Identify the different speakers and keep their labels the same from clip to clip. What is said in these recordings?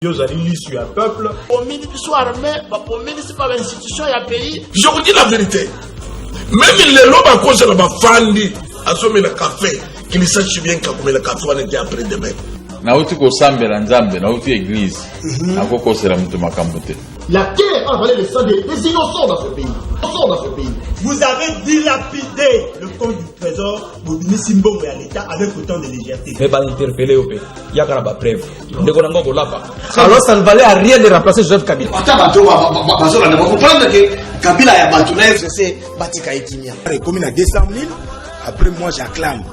Speaker 1: Yo zali sur le peuple.
Speaker 2: Au ministre soit armé, au ministre pas l'institution et pays.
Speaker 3: Je vous dis la vérité. Même les lobes à cause de la fandi, à sommer le café, qu'ils sachent bien qu'à le café on était après demain.
Speaker 4: Nauti ko sambe la nzambe, nauti église. Akoko sera mutu makambote.
Speaker 2: La terre a avalé le sang des innocents dans ce pays.
Speaker 1: Vous avez dilapidé le compte du trésor Bobini Simbongo et à l'État avec autant de légèreté.
Speaker 5: Mais pas interpeller au pays. Il y a qu'à la preuve.
Speaker 6: Alors ça ne valait à rien de remplacer Joseph Kabila.
Speaker 7: Vous comprenez que Kabila a battu c'est Batika et Kimia.
Speaker 8: Comme il a 200 000, après moi j'acclame.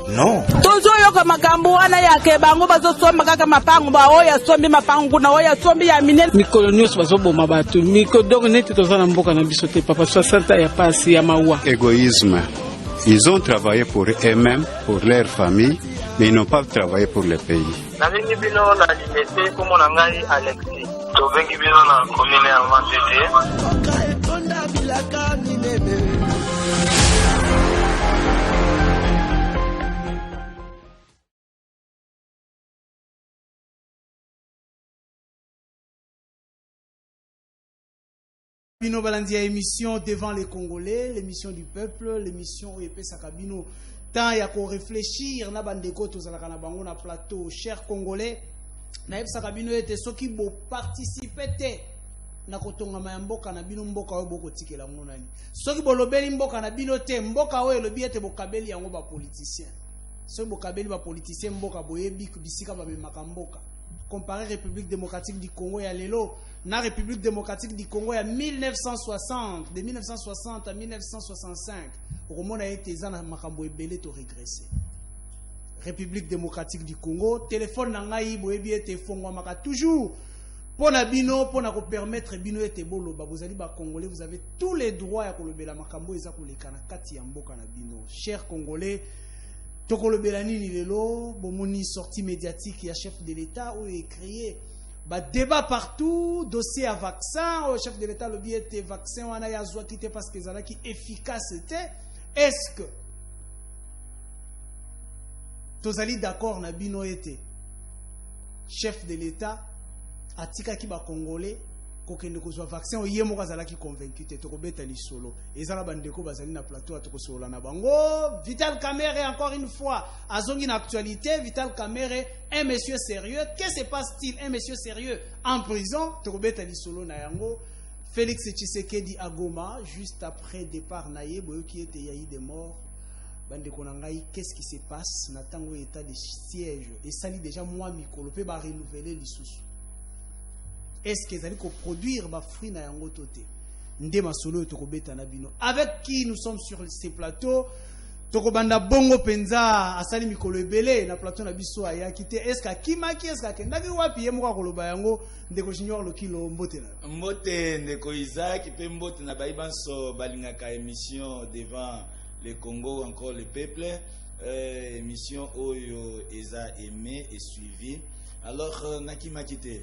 Speaker 8: Non.
Speaker 9: Toujours yoka makambo wana yake bango bazosomba kaka mapango ba oya sombi mapango na oya sombi ya minene mikolo nyos bazoboma batu miko donc neti tozana mboka na biso te papa 60 ya pasi ya mawa.
Speaker 10: Égoïsme. Ils ont travaillé pour eux-mêmes, pour leur famille, mais ils n'ont pas travaillé pour le pays.
Speaker 11: Nalingi bino na limité comme on ngai Alexis. To bengi bino na commune ya Mantete.
Speaker 12: Bino Balandia émission devant les Congolais, l'émission du peuple, l'émission où Epé Sakabino tant ya ko réfléchir na bandeko tozalaka na bango na plateau chers Congolais na Epé Sakabino ete soki bo participer te na kotonga mboka na bino mboka oyo boko tikela ngo nani soki bo lobeli mboka na bino te mboka oyo lobi ete bo kabeli yango ba politicien soki bo kabeli ba politicien mboka boyebi bisika ba memaka mboka comparer République démocratique du Congo et à l'élo, la République démocratique du Congo en 1960, de 1960 à 1965, au moment où a été makambo ebele to régressé. République démocratique du Congo, téléphone nangai boyebi ete fongwa maka toujours pour na bino pour na ko permettre bino ete boloba vous allez ba Congolais vous avez tous les droits ya kolobela makambo eza kolekana kati ya mboka na bino. Chers Congolais, Tokolo Belanini lelo, bomoni sortie médiatique et chef de l'État où est créé débat partout, dossier à vaccin, au chef de l'État le billet était vaccin on a ya zoakité parce que ça qui efficacité. Est-ce que tozali d'accord na bino été chef de l'État atika ki ba Congolais kokende kozwa vaccin oye moko azalaki convaincu te tokobeta lisolo ezala bandeko bazali na plateau atokosolola na bango. Vital Kamerhe encore une fois azongi na actualité. Vital Kamerhe un monsieur sérieux, qu'est-ce se passe-t-il un monsieur sérieux en prison tokobeta lisolo na yango. Félix Tshisekedi à Goma juste après départ naye boyoki ete yayi des morts bandeko na ngai qu'est-ce qui se passe na tango état de siège et sali déjà moi mikolo pe ba renouveler lisusu. Est-ce qu'ils allaient produire des fruits na yango toté ndema solo tokobeta na bino avec qui nous sommes sur ces plateaux tokobanda bongo penza asali mikolo ebele na plateau na biso ayaki te est-ce que kimaki est-ce que ndaki wapi ye moko koloba yango ndeko junior lokilo mbote na
Speaker 13: mbote ndeko Isaac pe mbote na baibanso balingaka émission devant le Congo encore le peuple émission oyo eza aimé et suivi alors nakimaki te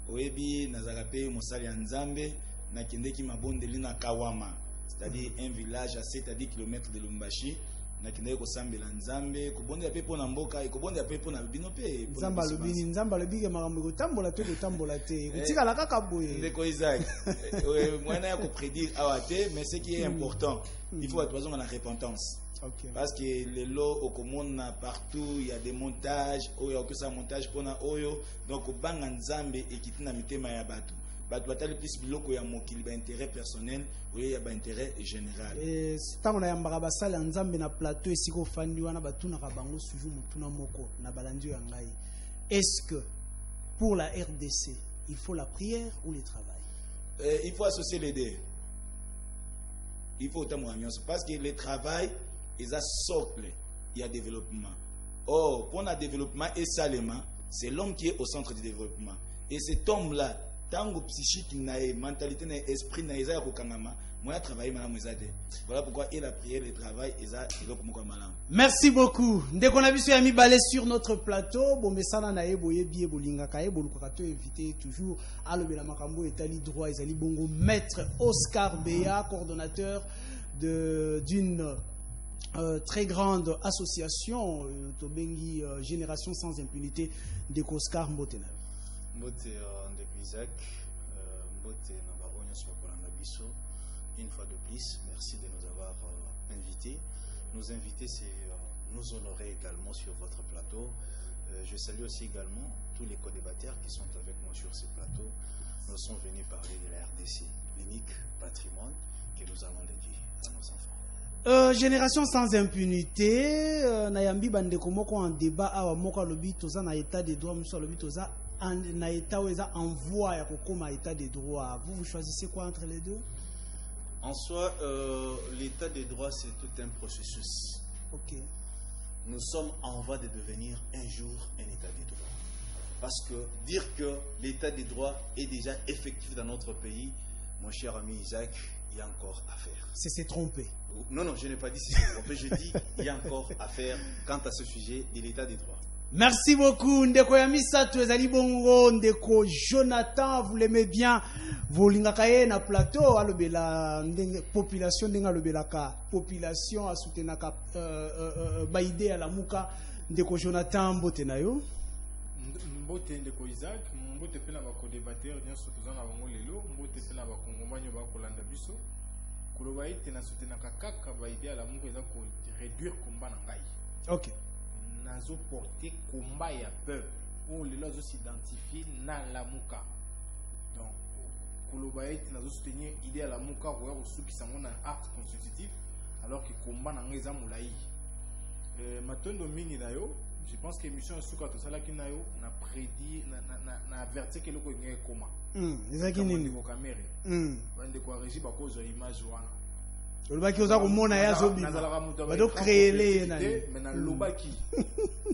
Speaker 13: Oebi Nazarape Mosali Nzambe nakendeki mabondeli na Kawama c'est-à-dire un village à 7 à 10 km de Lumbashi nakendeki ko sambela Nzambe ko bonde pe pona mboka ko bonde pe pona bino pe
Speaker 12: Nzamba lobini Nzamba lobige makambo ko tambola te kutika la kaka boye
Speaker 13: ndeko Isaac mwana ya ko prédire awate mais ce qui est important il faut être dans la repentance. Okay. Parce que les lots au commun partout il y a des montages oyo que ça montage pona oyo donc banga nzambe et kitina mitema ya bato bato batali plus biloko ya mokili ba intérêt personnel oyo ya ba intérêt général
Speaker 12: et tango na yambaka basala nzambe na plateau esiko fandi wana batuna ka bango suju mutuna moko na balandi ya ngai est-ce que pour la RDC il faut la prière ou le travail
Speaker 13: il faut associer les deux il faut autant parce que le travail il y a socle, il y a développement. Or, pour le développement et salement, c'est l'homme qui est au centre du développement. Et cet homme-là, tant que psychique, mentalité, esprit, il a moi, travailler, madame, voilà pourquoi il a prié le travail,
Speaker 12: merci beaucoup. Dès qu'on a vu ce ami balé sur notre plateau, bon, mais ça n'a pas boye bien bolinga kaye bolukato éviter toujours à le bela makambo etali droit ezali bongo maître Oscar Béa, coordonnateur d'une très grande association Tobengi Génération sans impunité de Oscar Mbotena.
Speaker 14: Mbote Ndeko Isaac, Mbote Nabaronia Swakolanda Bisso. Une fois de plus, merci de nous avoir invités. Nous inviter, c'est nous honorer également sur votre plateau. Je salue aussi également tous les co-débatteurs qui sont avec moi sur ce plateau. Nous sommes venus parler de la RDC, l'unique patrimoine que nous allons léguer à nos enfants.
Speaker 12: Génération sans impunité, Nayambi Bandeko moko en débat awa moko lobi toza na état de droit, muso lobi toza na état où eza envoi ya kokoma état de droit. Vous choisissez quoi entre les deux?
Speaker 14: En soi, l'état de droit c'est tout un processus.
Speaker 12: Ok.
Speaker 14: Nous sommes en voie de devenir un jour un état de droit. Parce que dire que l'état de droit est déjà effectif dans notre pays, mon cher ami Isaac, il y a encore à faire.
Speaker 12: C'est se tromper.
Speaker 14: Non, non, je n'ai pas dit c'est se tromper, je dis il y a encore à faire quant à ce sujet de l'état de droit.
Speaker 12: Merci beaucoup, Ndeko Yamisa, Tuezali Bongo, Ndeko Jonathan, vous l'aimez bien, vous l'ingakaye na plateau, alobela, population denga lobelaka, population a soutenaka, baide à la mouka, Ndeko Jonathan, mbote na yo.
Speaker 15: Mbote Ndeko Isaac, mbote pena bako débatteur, bien sûr, tous en avons lelo, mbote pena bako ngombanyo bako landa biso, kuloba ite na soutenaka kaka baide à la mouka, eza ko réduire combat na ngai.
Speaker 12: Ok.
Speaker 15: Nazo porter combat ya peuple pour les gens s'identifier na la muka. Donc kolobaït nazo soutenir idée à la muka ou ya sous qui s'amona acte constitutif alors que combat na ngeza moulaï. Matondo mini nayo, je pense que émission suka to sala ki nayo na prédit na avertir que le ko ngé coma.
Speaker 12: Ezaki nini
Speaker 15: ko caméra. Bande ko régie ba cause image wana.
Speaker 12: Lobaki oza komona ya zobi. Bado créer les nani.
Speaker 15: Maintenant lobaki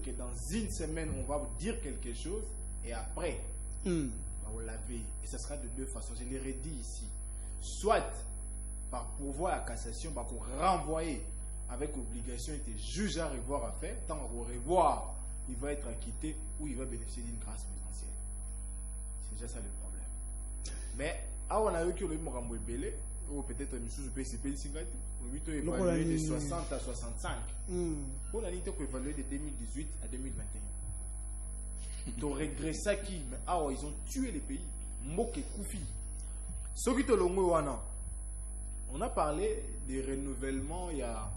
Speaker 15: que dans une semaine on va vous dire quelque chose et après on va laver et ça sera de deux façons. Je l'ai redit ici. Soit par pouvoir à cassation par qu'on renvoyer avec obligation et juge à revoir à faire, tant qu'on va revoir, il va être acquitté ou il va bénéficier d'une grâce présidentielle. C'est déjà ça le problème. Mais on a eu que le Morambo est belé. Ou peut-être une chose PCP de 60 à 65. Pour la ligne qu'on évaluer de 2018 à 2021. Tu regrettes ça qui, mais ils ont tué les pays. Moke Koufi. Ce qui te l'ont on a parlé des renouvellements, il y a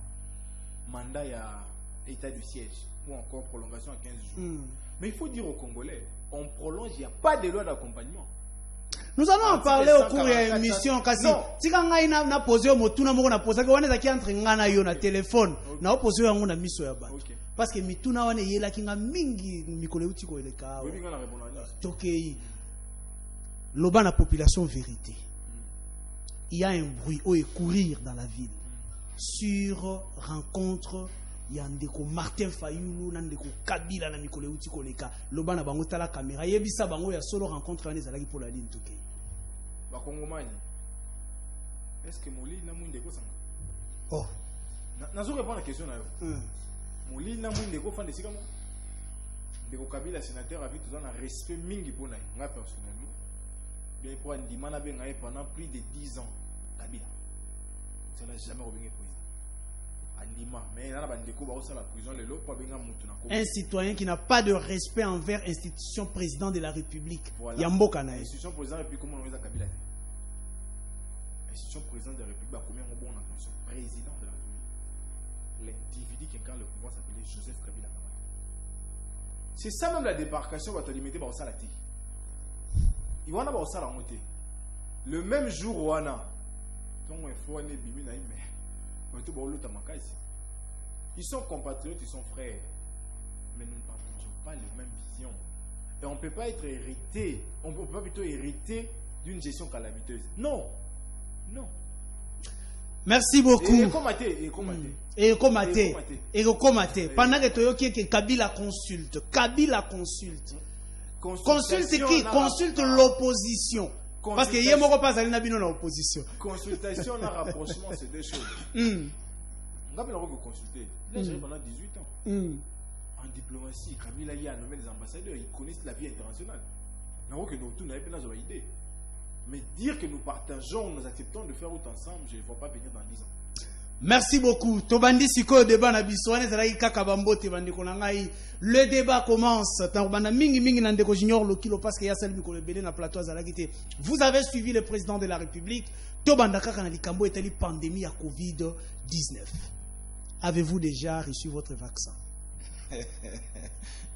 Speaker 15: mandat, il y a état du siège ou encore prolongation à 15 jours. Mais il faut dire aux Congolais, on prolonge, il n'y a pas de loi d'accompagnement.
Speaker 12: Nous allons en parler au cours de l'émission. Kasi, si quand on a posé au motuna moko na posé, on est qui entre ngana yo na téléphone, na posé yango na miso ya bato. Parce que mituna wane yela kinga mingi mikole uti ko eleka. Tokei. Loba na population vérité. Il y a un bruit au courir dans la ville sur rencontre. Il y a ndeko Martin Fayulu, ndeko Kabila na mikole uti koleka. Loba na bango tala caméra. Yebisa bango ya solo rencontre ane zalaki pour la ligne tokei.
Speaker 15: Ba Kongomani. Est-ce que Moli na mu ndeko sanga?
Speaker 12: Oh.
Speaker 15: Nazo répondre à la question na yo. Moli na mu ndeko fa ndesika mo. Ndeko Kabila sénateur a vu tout un respect mingi pour na nga personnellement. Bien pour ndima na benga pendant plus de 10 ans Kabila. Ça n'a jamais revenu président.
Speaker 12: Un citoyen qui n'a pas de respect envers l'institution président de la République.
Speaker 15: Voilà. L'institution président de la République, comment on a Kabila? L'institution président de la République, combien on a fonction président de la République? L'individu qui incarne le pouvoir s'appelait Joseph Kabila. C'est ça même la débarcation va te limiter par ça la tille. Il va avoir ça la montée. Le même jour où on a, ils sont compatriotes, ils sont frères, mais nous ne partageons pas les mêmes visions. Et on ne peut pas être hérité, on ne peut pas plutôt hériter d'une gestion calamiteuse. Non, non.
Speaker 12: Merci beaucoup.
Speaker 15: Et
Speaker 12: Comate. Pendant que Toyoki que Kabila consulte. Consulte qui? Consulte l'opposition. Parce qu'il y a pas aller na bino na opposition.
Speaker 15: Consultation et rapprochement, c'est deux choses. On a consulter. Là, j'ai pendant 18 ans. En diplomatie, Kabila y a nommé des ambassadeurs, ils connaissent la vie internationale. Mais dire que nous partageons, nous acceptons de faire autre ensemble, je ne vois pas venir dans 10 ans.
Speaker 12: Merci beaucoup. Tobandi siko débat na biso wana ezalaki kaka bambote bandeko na ngai. Le débat commence. Tangobanda mingi mingi na ndeko junior lokilo parce que ya sel mikolo belé na plateau azalaki te. Vous avez suivi le président de la République. Tobanda kaka na likambo etali pandémie ya Covid-19. Avez-vous déjà reçu votre vaccin?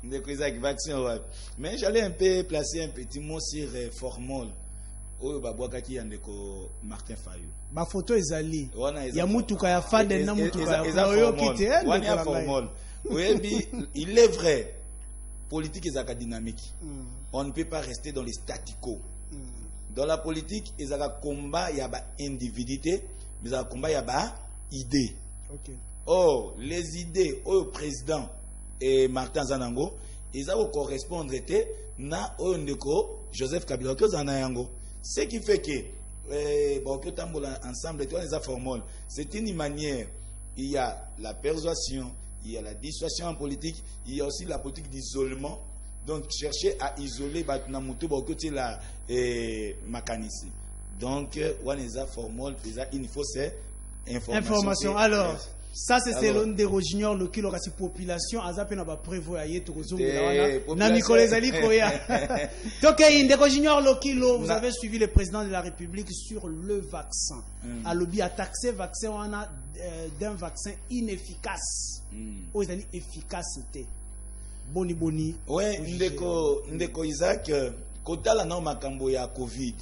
Speaker 13: Ndeko Isaac vaccin ouais. Mais j'allais un peu placer un petit mot sur formol. Oyo babwakaki ya ndeko Martin Fayou.
Speaker 12: Ba photo ezali. Ya mutuka ya Faden na mutuka ya Oyo kite.
Speaker 13: Wani ya formol. Oyebi, il est vrai. Politique ezaka dynamique. On ne peut pas rester dans les statico. Dans la politique, ezaka combat ya ba individualité, mais ezaka combat ya ba idée.
Speaker 12: OK.
Speaker 13: Oh, les idées au président et Martin Zanango, ils ont correspondre na Ondeko Joseph Kabila que Zanayango. Ce qui fait que bon que ensemble toi les formule, c'est une manière. Il y a la persuasion, il y a la dissuasion en politique, il y a aussi la politique d'isolement. Donc chercher à isoler Batnamutu Bokote la Makanisi. Donc on les a formule, il faut c'est
Speaker 12: information. Alors ça c'est selon des Junior le kilo kasi population azape na ba prévoyer to kozongela wana na Nicolas Ali koya. Donc Indeko Junior le kilo vous avez suivi le président de la République sur le vaccin. A lobby a taxé vaccin wana d'un vaccin inefficace. Aux ali efficacité. Boni.
Speaker 13: Ouais, Ndeko Isaac kotala na makambo ya Covid.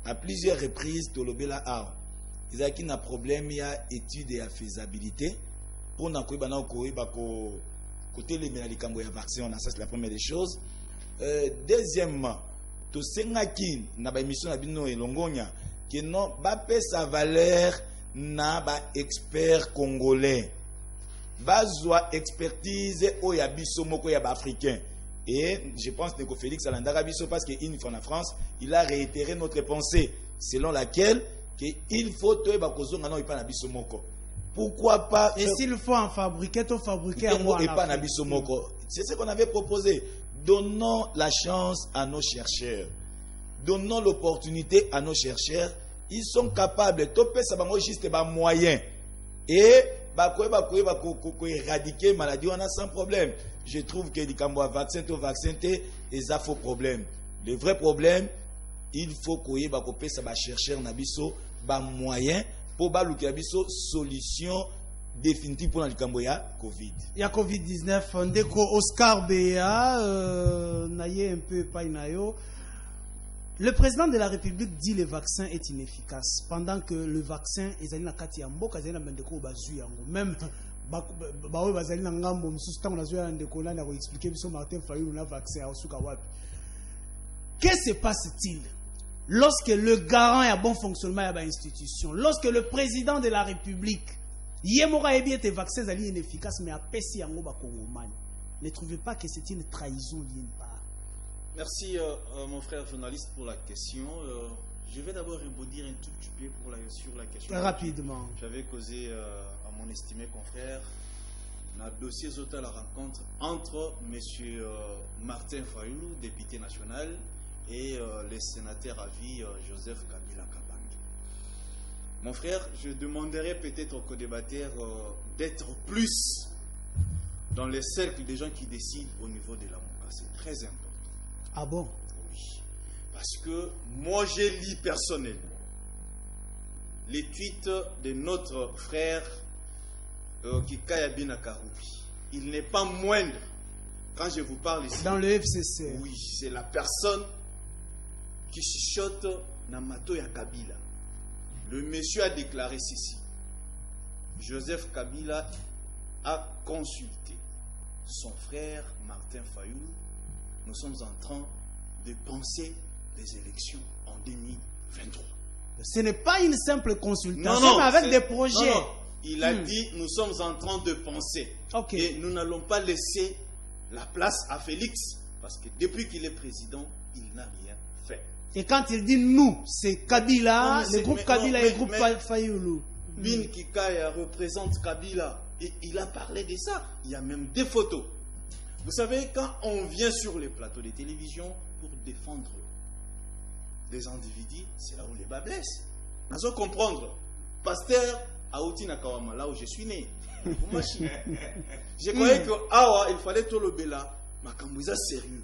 Speaker 13: À plusieurs reprises to lobela a ils ont un problème, il y a étude et faisabilité. Pour nous, côté les vaccins, ça c'est la première des choses. Deuxièmement, tout ce qui est dans l'émission de Longonia, qui n'a pas sa valeur, n'a pas expert congolais. Bazwa expertise au yabiso moko yaba africain. Et je pense que Félix Alandara biso parce qu'une fois en France, il a réitéré notre pensée selon laquelle qu'il faut pourquoi pas
Speaker 12: et s'il faut en fabriquer
Speaker 13: c'est ce qu'on avait proposé. Donnons la chance à nos chercheurs, donnons l'opportunité à nos chercheurs. Ils sont capables de ça juste moyen et éradiquer maladie on a sans problème. Je trouve que les vaccin et ça faux problème. Le vrai problème, il faut que les chercheurs nabiso ba moyen pour baluki biso solution définitive pour le Covid.
Speaker 12: Il y a Covid-19 ndeko Oscar Bea naye un peu painayo. Le président de la République dit que le vaccin est inefficace pendant que le vaccin est allé na kati ya mboka ezali na bandeko bazui yango même bawe bazali na ngambo msusu tango nazui ya ndeko na ko expliquer biso Martin Fayulu na vaccin asuka wapi. Qu'est-ce se passe-t-il lorsque le garant est à bon fonctionnement de l'institution, lorsque le président de la République, Yemora Ebi était vaccin inefficace, mais à Pessi Yangoba Kongomani, ne trouvez pas que c'est une trahison d'une part?
Speaker 14: Merci mon frère journaliste pour la question. Je vais d'abord rebondir un tout petit peu sur la question.
Speaker 12: Rapidement.
Speaker 14: J'avais causé à mon estimé confrère un dossier à la rencontre entre M. Martin Fayulu, député national, et le sénateur à vie Joseph Kabila Kabange. Mon frère, je demanderais peut-être aux co-débatteurs d'être plus dans les cercles des gens qui décident au niveau de la MOCA. C'est très important.
Speaker 12: Ah bon?
Speaker 14: Oui. Parce que moi, j'ai lu personnellement les tweets de notre frère Kikaya Bina Karoubi. Il n'est pas moindre, quand je vous parle ici,
Speaker 12: dans le FCC.
Speaker 14: Oui, c'est la personne qui chuchote Namato ya Kabila. Le monsieur a déclaré ceci. Joseph Kabila a consulté son frère Martin Fayulu. Nous sommes en train de penser les élections en 2023.
Speaker 12: Ce n'est pas une simple consultation, mais avec des projets.
Speaker 14: Non. Il a dit, nous sommes en train de penser.
Speaker 12: Okay.
Speaker 14: Et nous n'allons pas laisser la place à Félix. Parce que depuis qu'il est président, il n'a rien fait.
Speaker 12: Et quand il dit nous, c'est Kabila, le groupe Kabila et le groupe Fayulu.
Speaker 14: Bin Kikaya représente Kabila. Et il a parlé de ça. Il y a même des photos. Vous savez, quand on vient sur les plateaux de télévision pour défendre des individus, c'est là où les bas blessent. Nous allons comprendre. Pasteur
Speaker 15: Aouti Nakawama, là où je suis né. Je croyais que Awa, il fallait tout le bela. Makambouza sérieux.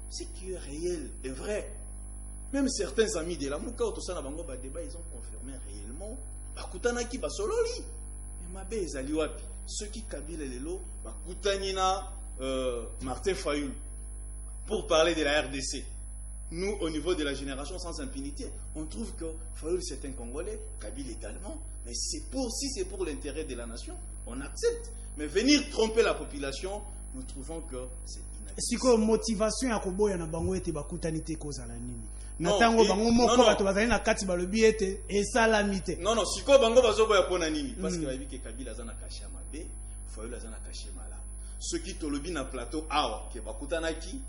Speaker 15: Ce qui est réel est vrai. Même certains amis de la Mouka, Otosana Bango Badeba, ils ont confirmé réellement. Bakutanaki Basololi. Et Mabe Ezaliwapi. Ceux qui Kabila Lelo, Bakutanina Martin Fayoul. Pour parler de la RDC. Nous, au niveau de la génération sans impunité, on trouve que Fayoul c'est un Congolais, Kabila également. Mais si c'est pour l'intérêt de la nation, on accepte. Mais venir tromper la population, nous trouvons que c'est inacceptable.
Speaker 12: Est-ce que motivation ya koboya na bango ete bakutanite kozala nini? Natango bango moko bato bazali na kati balobi ete esalamite.
Speaker 15: Non, siko bango bazoboya pona nini? Parce que babi ke Kabila azana kashi mabe, Fayoul azana kashi mala. Ceux qui tolobi na plateau awa ke bakutanaki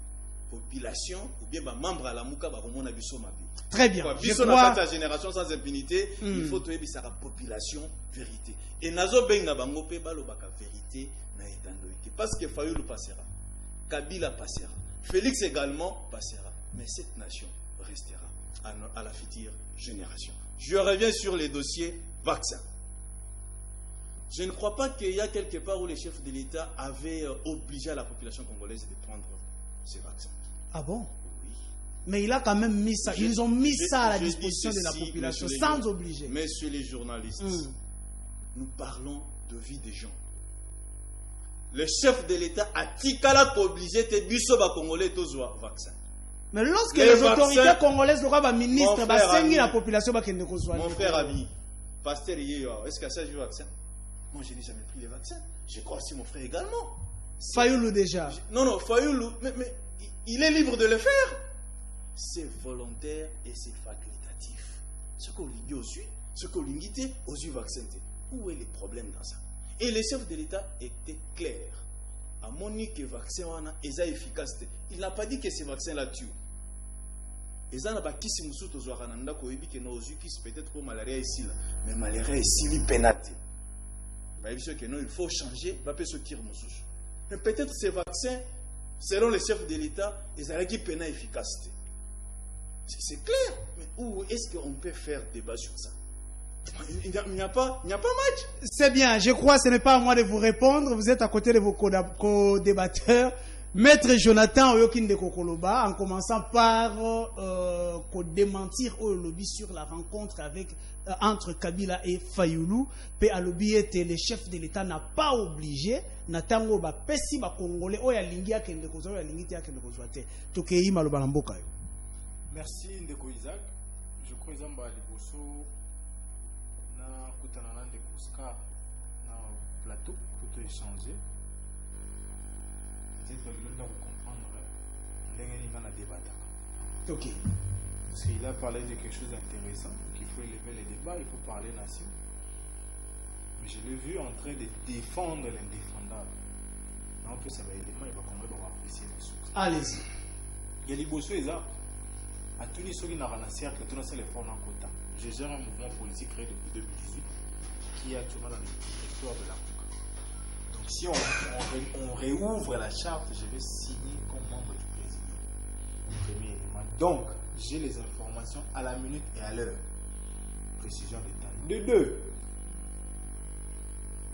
Speaker 15: population ou bien membre à la Mouka ba biso mabe.
Speaker 12: Très bien.
Speaker 15: Je crois la génération sans impunité, il faut trouver sa population vérité. Et nazo benga bango pe balo baka vérité na etandoiki parce que Fayoul passera. Kabila passera. Félix également passera. Mais cette nation restera à la future génération. Je reviens sur les dossiers vaccins. Je ne crois pas qu'il y a quelque part où les chefs de l'État avaient obligé la population congolaise de prendre ces vaccins.
Speaker 12: Ah bon? Oui. Mais il a quand même mis ça. Ils ont mis ça à la disposition de la population sans obliger.
Speaker 15: Messieurs les journalistes, nous parlons de vie des gens. Le chef de l'État a tikala obligé de bisoba congolais tozoa vaccin.
Speaker 12: Mais lorsque les autorités congolaises, le ministre, la population va qu'elle reçoit.
Speaker 15: Mon frère ami, pasteur, est-ce qu'il a eu le vaccin? Moi, je n'ai jamais pris les vaccins. Je crois aussi mon frère également.
Speaker 12: Fayoulou déjà.
Speaker 15: Non, Fayoulou, mais il est libre de le faire. C'est volontaire et c'est facultatif. Ce qu'on lui aussi, ce qu'on lui dit, aux yeux vaccinés. Où est le problème dans ça? Et les chefs de l'État étaient clairs. À mon niveau, que le vaccin est efficace. Il n'a pas dit que ce vaccin-là tue. Et ça n'a pas qui s'est moussou aux Ouarananda qui ont nos yeux qui peut-être pour malaria ici là. Mais malaria ici, il pénate. Il faut changer, il faut se tirer moussou. Mais peut-être ces vaccins, selon les chefs de l'État, ils auraient qui pénal efficacité. C'est clair. Mais où est-ce qu'on peut faire débat sur ça? Il n'y a pas match.
Speaker 12: C'est bien, je crois que ce n'est pas à moi de vous répondre. Vous êtes à côté de vos co-débatteurs. Maître Jonathan Oyokin de Kokoloba, en commençant par démentir au lobby sur la rencontre entre Kabila et Fayoulou. Pe a lobby était le chef de l'État n'a pas obligé. Natango ba pesi ba Congolais oya lingi akende kozwa ya lingi te akende kozwa te. Tokei maloba na mboka yo.
Speaker 14: Merci Ndeko Isaac. Je crois Zamba Liboso na kutana na Ndeko Oscar na plateau pour te échanger. Peut-être que l'on doit comprendre l'engagement à débattre.
Speaker 12: Ok.
Speaker 14: Parce qu'il a parlé de quelque chose d'intéressant, qu'il faut élever les débats, il faut parler nation. Mais je l'ai vu en train de défendre l'indéfendable. Non, que ça va élément, il va comprendre, apprécier les choses.
Speaker 12: Allez-y.
Speaker 14: Il y a des bossos et ça. À tous les ceux qui n'ont pas un cercle, tout le monde les formes en quota. Je gère un mouvement politique créé depuis 2018 qui est actuellement dans le territoire de l'Afrique. Donc si on réouvre la charte, je vais signer comme membre du président. Premier élément. Donc, j'ai les informations à la minute et à l'heure. Précision détail. De deux,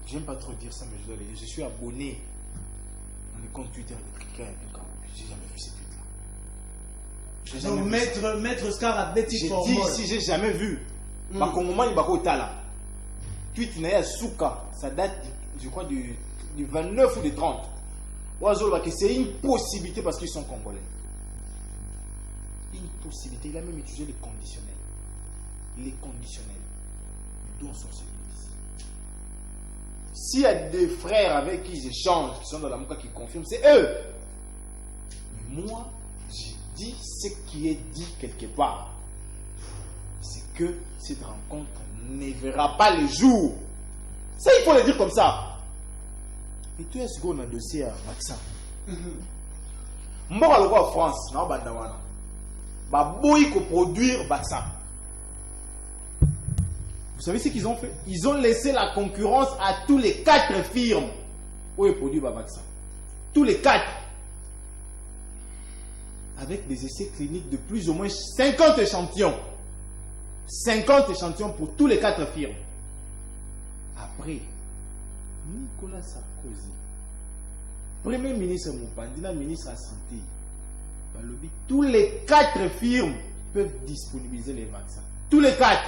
Speaker 14: j'aime pas trop dire ça, mais je dois le dire. Je suis abonné dans le compte Twitter de quelqu'un. J'ai jamais vu ces tweets-là.
Speaker 12: Donc, maître Scar a des titres.
Speaker 14: J'ai dit ici, j'ai jamais vu. Par contre, moment, il va au tala. Tweet Naya Souka, ça date, je crois, du 29 ou du 30. C'est une possibilité parce qu'ils sont congolais. Une possibilité. Il a même utilisé les conditionnels. Les conditionnels. D'où sont ces tweets? S'il y a des frères avec qui j'échange, qui sont dans la Mouka, qui confirment, c'est eux. Mais moi, j'ai dit ce qui est dit quelque part. C'est que cette rencontre ne verra pas le jour. Ça, il faut le dire comme ça. Et tu es ce qu'on a dossier à vaccin. Moi, le roi France, non, Badawana. Baboui ko produire vaccin. Vous savez ce qu'ils ont fait? Ils ont laissé la concurrence à tous les 4 firmes où ils produisent le vaccin. Tous les 4. Avec des essais cliniques de plus ou moins 50 échantillons. 50 échantillons pour tous les 4 firmes.
Speaker 15: après Nicolas Sarkozy, Premier ministre Moupandina, ministre de la Santé, tous les 4 firmes peuvent disponibiliser les vaccins. Tous les 4.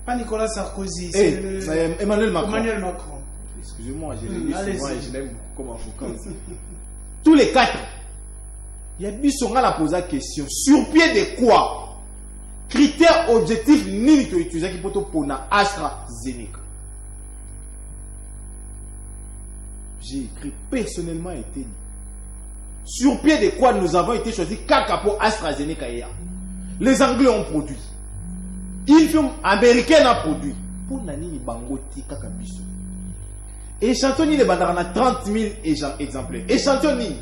Speaker 12: Pas Nicolas Sarkozy, c'est
Speaker 15: Emmanuel Macron.
Speaker 12: Emmanuel Macron.
Speaker 15: Excusez-moi, je l'ai dit souvent et je l'aime comme avocat aussi. Tous les 4. Il y a Bissonga la posé la question. Sur pied de quoi? Critères objectifs ni tu utilises qui peut pour AstraZeneca. J'ai écrit personnellement été. Sur pied de quoi nous avons été choisis caca pour AstraZeneca hier. Les Anglais ont produit. Une firme américaine a produit. Pour Nani Bangoti Kakabiso. Échantillon les bandarana 30 000 exemplaires. Échantillon.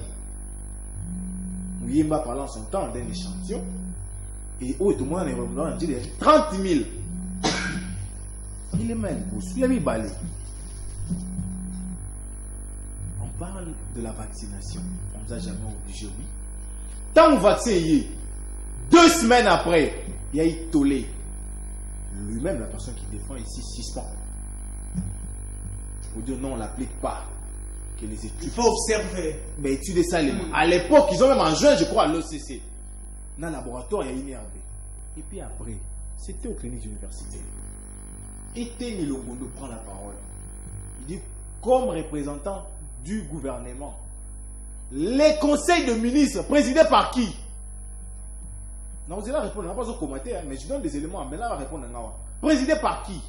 Speaker 15: Yemba parlant son temps d'un échantillon. Et où tout le monde est dit 30 000. Il est même il a mis balai. On parle de la vaccination. On nous a jamais obligé, oui. Tant que vaccin y est, 2 semaines après, il y a eu Tolé. Lui-même, la personne qui défend ici, suspend. Pour dire non, on ne l'applique pas. Que les études.
Speaker 12: Il faut observer.
Speaker 15: Mais étudier ça. À l'époque, ils ont même en juin, je crois, à l'OCC. Dans le laboratoire, il y a une IRB. Et puis après, c'était aux cliniques universitaires. Et Témi Longondo prend la parole. Il dit, comme représentant du gouvernement, les conseils de ministres présidés par qui? Non, vous allez répondre, on n'a pas besoin de commenter, mais je donne des éléments, mais là, on va répondre. Présidé par qui?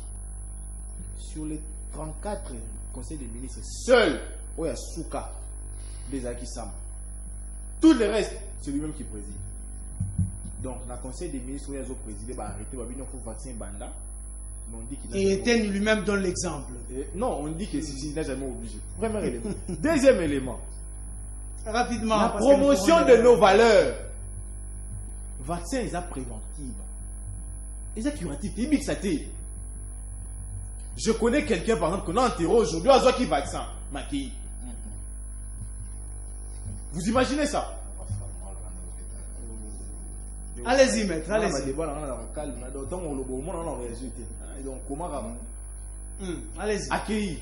Speaker 15: Sur les 34 conseils des ministres, seul, il y a Souka, des Akisam. Tout le reste, c'est lui-même qui préside. Donc, dans le conseil des ministres, il y a présidé, il arrêter, il faut vacciner Banda.
Speaker 12: Et Etienne lui-même donne l'exemple.
Speaker 15: Non, on dit que il n'a jamais obligé. Premier élément. Deuxième élément.
Speaker 12: Rapidement.
Speaker 15: La promotion de nos valeurs. Vaccin, ils sont préventifs. Ils sont curatifs. Ils mixent. Je connais quelqu'un, par exemple, qu'on a enterré aujourd'hui, à qui vaccin. Maki. Vous imaginez ça?
Speaker 12: Allez-y, maître, allez-y.
Speaker 15: Donc, comment
Speaker 12: allez-y.
Speaker 15: Accueillir.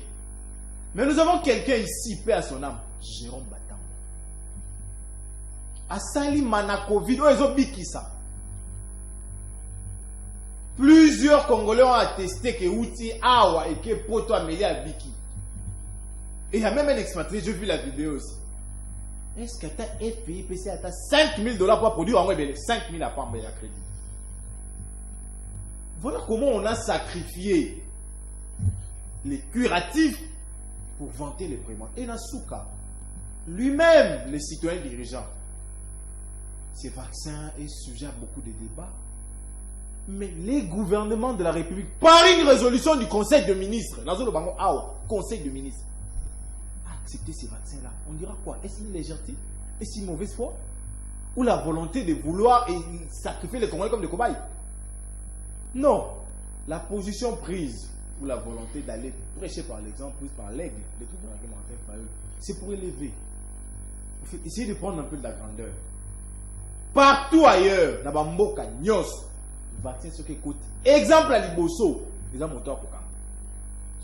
Speaker 15: Mais nous avons quelqu'un ici, paix à son âme, Jérôme Batam. Asali Manakovid, ça. Plusieurs Congolais ont attesté que Outi Awa et que Poto Amélie à Biki. Et il y a même un expatrié, j'ai vu la vidéo aussi. Est-ce que tu as FPI PC à 5 000 $ pour produire en web 5 000 à pas en crédit? Voilà comment on a sacrifié les curatifs pour vanter les prémats. Et Nasuka, lui-même, les citoyens dirigeants, ces vaccins est sujet à beaucoup de débats. Mais les gouvernements de la République, par une résolution du Conseil de ministres, Conseil de ministres, accepter ces vaccins-là, on dira quoi? Est-ce une légèreté? Est-ce une mauvaise foi? Ou la volonté de vouloir sacrifier les Congolais comme des cobayes? Non. La position prise, ou la volonté d'aller prêcher par l'exemple, prise par l'aigle, de tout dans laquelle Martin Fayulu, c'est pour élever. Essayez de prendre un peu de la grandeur. Partout ailleurs, dans Bamboka, Nyos, vaccin ce qui coûte. Exemple à Liboso, les gens monteurs pour parce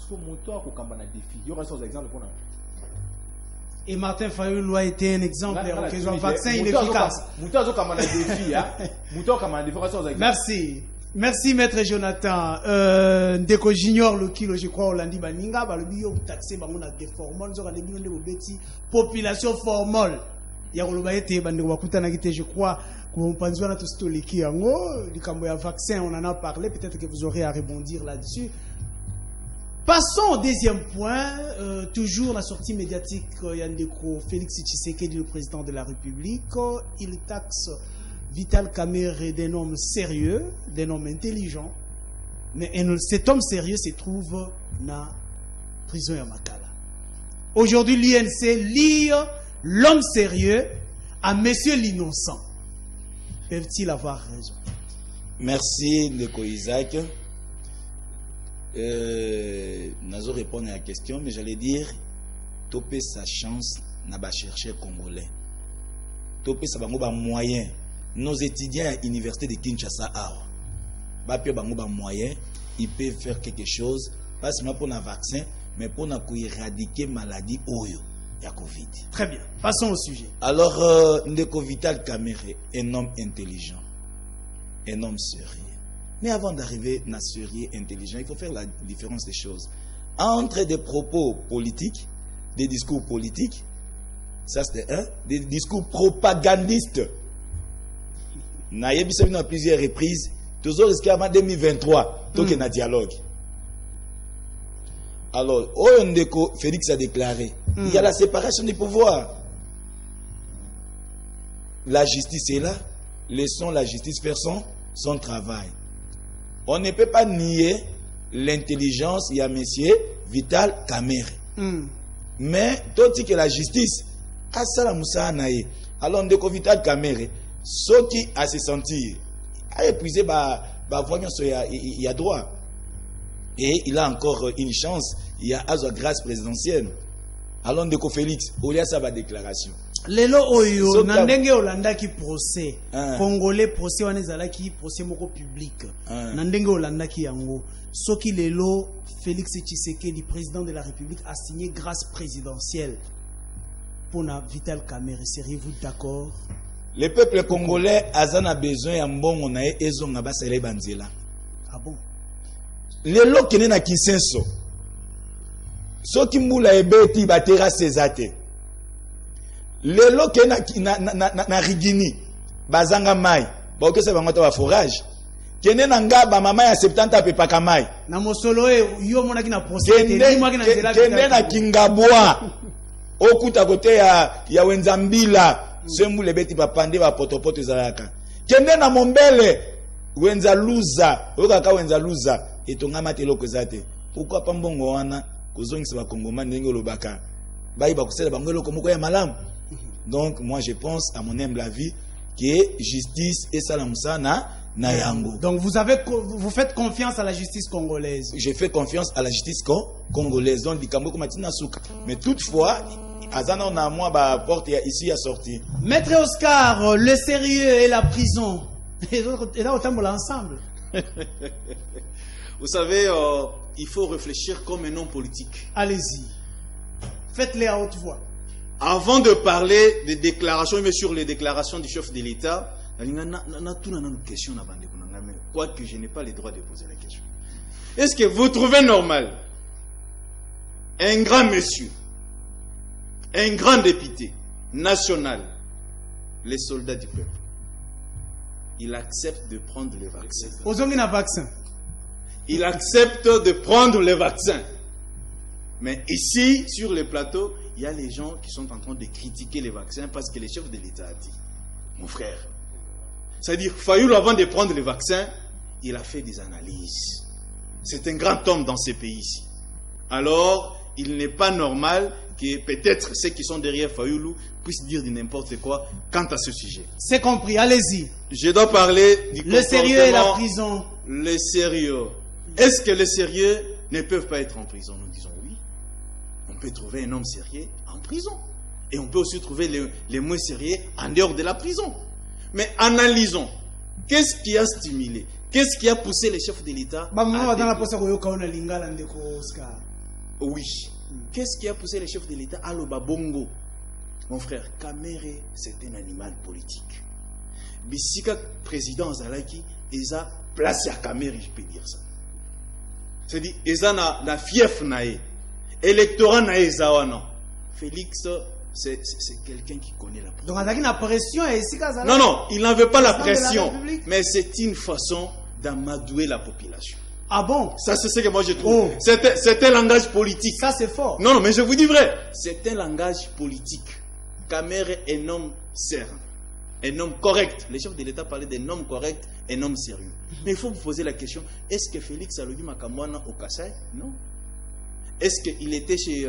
Speaker 15: que monteurs pour quand on a des défis. Il y aura des exemples pour nous.
Speaker 12: Et Martin Fayulu a été un exemple. Le vaccin il est efficace. Merci. Merci, maître Jonathan. Dès que j'ignore le kilo, je crois, au lundi, baninga, le bio taxé, on a des formoles, on a des population formole. Il y a je crois, qu'on pense à tout les qui en haut, du vaccin, on en a parlé, peut-être que vous aurez à rebondir là-dessus. Passons au deuxième point, toujours la sortie médiatique, Yandeko Félix Tshisekedi, le président de la République, il taxe Vital Kamerhe d'un homme sérieux, d'un homme intelligent, mais cet homme sérieux se trouve dans la prison de Makala. Aujourd'hui, l'INC lie l'homme sérieux à monsieur l'innocent. Peuvent-ils avoir raison?
Speaker 13: Merci, Ndeko Isaac. Nazo répondre à la question, mais j'allais dire, topé sa chance n'a pas cherché Congolais. Topé sa bango ba moyen. Nos étudiants à l'université de Kinshasa, moyen, ils peuvent faire quelque chose pas seulement pour un vaccin, mais pour éradiquer maladie Oyo, il y a Covid.
Speaker 12: Très bien, passons au sujet.
Speaker 13: Alors, Ndeko Vital Kamerhe, un homme intelligent, un homme sérieux. Mais avant d'arriver à sérieux intelligent, il faut faire la différence des choses. Entre des propos politiques, des discours politiques, ça c'est des discours propagandistes. Naïe Bissau à plusieurs reprises, toujours jusqu'à 2023, donc il y a un dialogue. Alors, Oyondeko, Félix a déclaré, il y a la séparation des pouvoirs. La justice est là, laissons la justice faire son travail. On ne peut pas nier l'intelligence, il y a monsieur Vital Kamerhe. Mais, tout dit que la justice, a ça la moussa naïe. Alors, Ndeko Vital Kamerhe, ce qui a se sentir, a épuisé, il y a droit. Et il a encore une chance, il y a la grâce présidentielle. Alors, Ndeko Félix, il y a sa déclaration.
Speaker 12: Lelo oyo nandenge Olanda qui procès congolais procès wanezala qui procès moko public nandenge Olanda qui yango soki lelo Félix Tshisekedi président de la République a signé grâce présidentielle pour na Vital Kamerhe, seriez-vous d'accord?
Speaker 13: Le peuple congolais a besoin ya mbongo na ye ezonga basala banzela.
Speaker 12: Ah bon?
Speaker 13: Lelo kene na Kinsenso soki mbula ebeti batera sezate lelo ke na rigini bazanga mai baokesa bango ta forage kene na ngaba mama ya 70 apepaka mai
Speaker 12: na mosolo yo monaki na procès
Speaker 13: kene na Kingabwa okuta kote ya Wenzambila sembule beti papande ba potopoto zalaka kene na Mombele Wenza luza okaka Wenza luza etongama teloko zate pourquoi pas mbongo wana kozongisa ba Kongomani ndenge lobaka bayi ba kusela bango eloko moko ya malamu. Donc, moi, je pense, à mon humble avis, que justice et salamoussa na yango.
Speaker 12: Donc, vous faites confiance à la justice congolaise?
Speaker 13: Je fais confiance à la justice congolaise. Donc, mais toutefois, Azana, on a moi, porte ici à sortir.
Speaker 12: Maître Oscar, le sérieux et la prison. Et là, autant ensemble.
Speaker 14: Vous savez, il faut réfléchir comme un homme politique.
Speaker 12: Allez-y. Faites-les à haute voix.
Speaker 14: Avant de parler des déclarations, mais sur les déclarations du chef de l'État, quoique je n'ai pas le droit de poser la question. Est-ce que vous trouvez normal un grand monsieur, un grand député national, les soldats du peuple, il accepte de prendre le vaccin. Il accepte de prendre le vaccin. Mais ici, sur le plateau, il y a les gens qui sont en train de critiquer les vaccins parce que le chef de l'État a dit, mon frère, c'est-à-dire, Fayoulou, avant de prendre le vaccin, il a fait des analyses. C'est un grand homme dans ces pays-ci. Alors, il n'est pas normal que peut-être ceux qui sont derrière Fayoulou puissent dire de n'importe quoi quant à ce sujet.
Speaker 12: C'est compris, allez-y.
Speaker 14: Je dois parler du
Speaker 12: le sérieux et la prison.
Speaker 14: Le sérieux. Est-ce que les sérieux ne peuvent pas être en prison? Nous disons oui. On peut trouver un homme sérieux en prison. Et on peut aussi trouver les moins sérieux en dehors de la prison. Mais analysons. Qu'est-ce qui a stimulé? Qu'est-ce qui a poussé les chefs de l'État Oui. Qu'est-ce qui a poussé les chefs de l'État à l'Obabongo? Mon frère, Kamerhe, c'est un animal politique. Bissika, président Zalaki, il a placé à Kamerhe, je peux dire ça. C'est-à-dire, il a na fief nae. Électorat nae zawana. Félix, c'est quelqu'un qui connaît la pression.
Speaker 12: Donc, il a pression et ici,
Speaker 14: non, il n'en veut pas la pression. Mais c'est une façon d'amadouer la population.
Speaker 12: Ah bon?
Speaker 14: Ça, c'est ce que moi je trouve. Oh. C'est un langage politique.
Speaker 12: Ça, c'est fort.
Speaker 14: Non, mais je vous dis vrai. C'est un langage politique. Kamerhe est un homme sérieux. Un homme correct. Les chefs de l'État parlaient d'un homme correct, un homme sérieux. Mais il faut vous poser la question, est-ce que Félix Alobi Makamwana au Kassai? Non. Est-ce qu'il était chez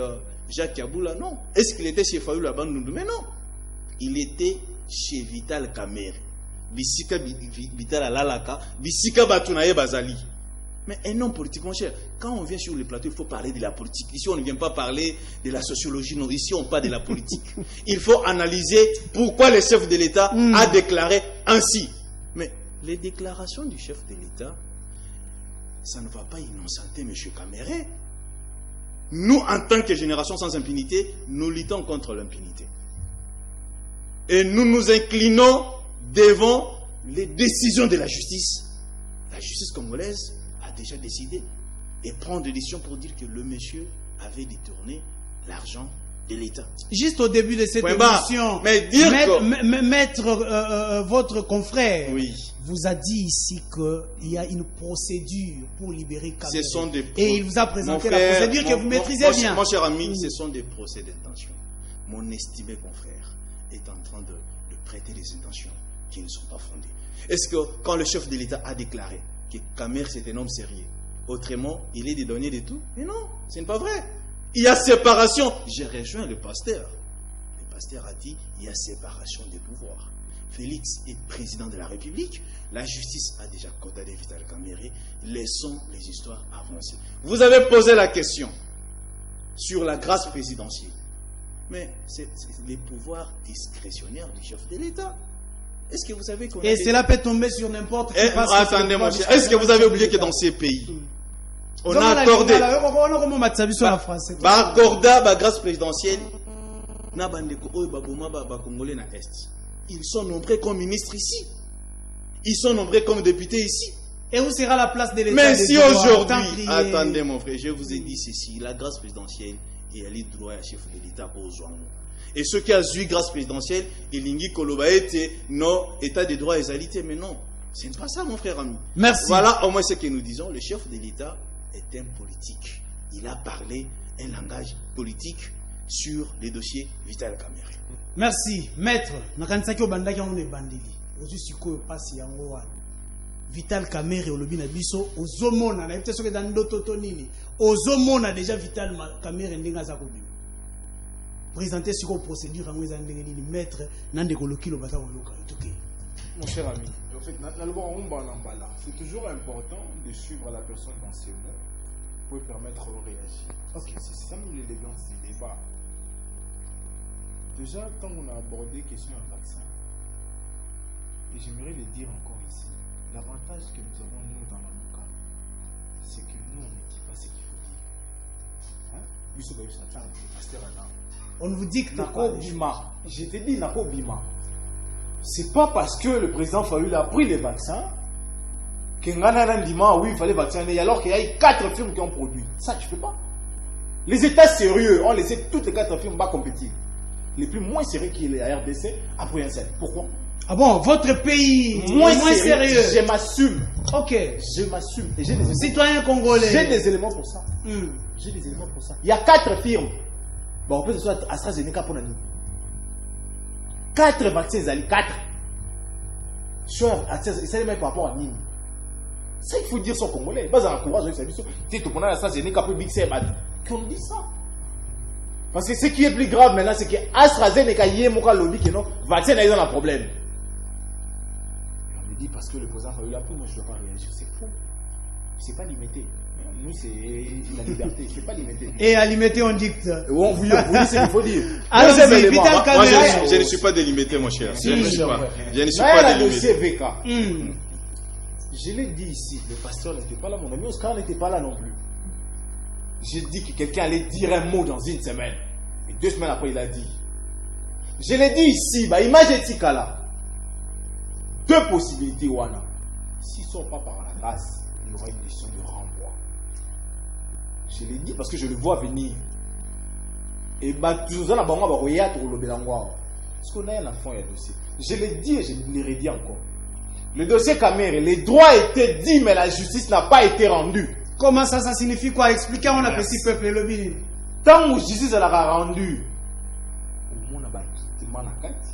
Speaker 14: Jacques Kaboula? Non. Est-ce qu'il était chez Fayoulou Abandounou? Mais non. Il était chez Vital Kamerhe. Bisika Vital Alalaka. Bisika Batunaye Bazali. Mais un homme politique, mon cher, quand on vient sur le plateau, il faut parler de la politique. Ici, on ne vient pas parler de la sociologie, non. Ici, on parle de la politique. Il faut analyser pourquoi le chef de l'État a déclaré ainsi. Mais les déclarations du chef de l'État, ça ne va pas innocenter M. Kamerhe.
Speaker 16: nous, en tant que génération sans impunité, nous luttons contre l'impunité. Et nous nous inclinons devant les décisions de la justice. La justice congolaise a déjà décidé et prend des décisions pour dire que le monsieur avait détourné l'argent de l'État.
Speaker 12: Juste au début de cette émission, maître, votre confrère vous a dit ici qu'il y a une procédure pour libérer Kamere. Et il vous a présenté la procédure que vous maîtrisez bien.
Speaker 16: Mon cher ami, ce sont des procès d'intention. Mon estimé confrère est en train de prêter des intentions qui ne sont pas fondées. Est-ce que quand le chef de l'État a déclaré que Kamere c'est un homme sérieux, autrement il est dédouané de tout? Mais non, ce n'est pas vrai. Il y a séparation. J'ai rejoint le pasteur. Le pasteur a dit il y a séparation des pouvoirs. Félix est président de la République. La justice a déjà condamné Vital Kamerhe. Laissons les histoires avancer. Vous avez posé la question sur la grâce présidentielle. Mais c'est les pouvoirs discrétionnaires du chef de l'État. Est-ce que vous savez qu'on
Speaker 12: et cela peut tomber sur n'importe qui.
Speaker 16: Attendez, mon cher. Est-ce que vous avez oublié que dans ces pays, on a accordé la grâce présidentielle na bandeko oyo baboma ba congolais na est. Ils sont nombreux comme ministres ici. Ils sont nombreux comme députés ici.
Speaker 12: Et où sera la place de l'État?
Speaker 16: Mais si aujourd'hui, attendez mon frère, je vous ai dit ceci, la grâce présidentielle et elle est droit à chef de l'État aux gens. Et ceux qui ont eu grâce présidentielle, il lingi koloba ete non état de droit et égalité, mais non, ce n'est pas ça mon frère ami.
Speaker 12: Merci.
Speaker 16: Voilà au moins ce que nous disons, le chef de l'État est un politique. Il a parlé un langage politique sur les dossiers Vital Kamerhe.
Speaker 12: Merci, maître. Nakanisaki obandaki on est bandili. Ozu sikoyo pasi yango wana. Vital Kamerhe olobi na biso ozomona na peut-être que dans ndoto to nini. Ozomona déjà Vital Kamerhe ndenga za kobima. Présenter sur une procédure en maître Nandeko Lokilo Bata Oloka.
Speaker 15: Mon cher ami, en fait, c'est toujours important de suivre la personne dans ses mots pour lui permettre de réagir. Parce que c'est ça l'élégance du débat. Déjà, quand on a abordé la question d'un vaccin, et j'aimerais le dire encore ici, l'avantage que nous avons nous dans la Mouka, c'est que nous on ne dit pas ce qu'il faut dire.
Speaker 12: On vous dit que
Speaker 15: Nakobima. Je te dis Nakobima. C'est pas parce que le président Fayoulé a pris les vaccins que Ngana Ndima, oui, il fallait vacciner, alors qu'il y a 4 firmes qui ont produit. Ça, tu ne fais pas. Les États sérieux ont laissé toutes les 4 firmes pas compétitives. Les plus moins sérieux qui est la RDC a pris un seul. Pourquoi?
Speaker 12: Ah bon, votre pays
Speaker 15: moins sérieux. Je m'assume.
Speaker 12: Ok.
Speaker 15: Je m'assume. Et j'ai des
Speaker 12: citoyens congolais.
Speaker 15: J'ai des éléments pour ça. J'ai des éléments pour ça. Il y a 4 firmes. Bon, on peut que ce soit AstraZeneca pour l'année. 4 vaccins, 4. Ça les met par rapport à Nini. Ça, il faut dire ça aux Congolais. Pas un courage, ça dit ça. Tu sais, AstraZeneca pour Big C, qu'on dit ça. Parce que ce qui est plus grave maintenant, c'est que AstraZeneca, il y a un lobby qui non, vaccin, ils ont un problème. On me dit parce que le président a eu la peau, moi je ne dois pas réagir. C'est faux. C'est pas limité. Nous, c'est la liberté, c'est pas limité.
Speaker 12: Et à limiter, on dicte.
Speaker 15: On vous dit ce qu'il faut dire.
Speaker 12: Alors,
Speaker 16: je ne suis pas délimité, mon cher. Je ne suis pas
Speaker 15: délimité. Je l'ai dit ici, le pasteur n'était pas là, mon ami Oscar n'était pas là non plus. J'ai dit que quelqu'un allait dire un mot dans une semaine. Et 2 semaines après, il a dit. Je l'ai dit ici, image Tikala. 2 possibilités, Wana. S'ils ne sont pas par la grâce, il y aura une décision de renvoi. Je l'ai dit parce que je le vois venir. Et tout ça, parce qu'on a un enfant, il y a un dossier. Je l'ai dit et je le redis encore. Le dossier Kamerhe, les droits étaient dits, mais la justice n'a pas été rendue.
Speaker 12: Comment ça signifie quoi? Expliquez, on a fait si peuple le bini.
Speaker 15: Tant que la justice l'a rendu, au monde a quittement la carte.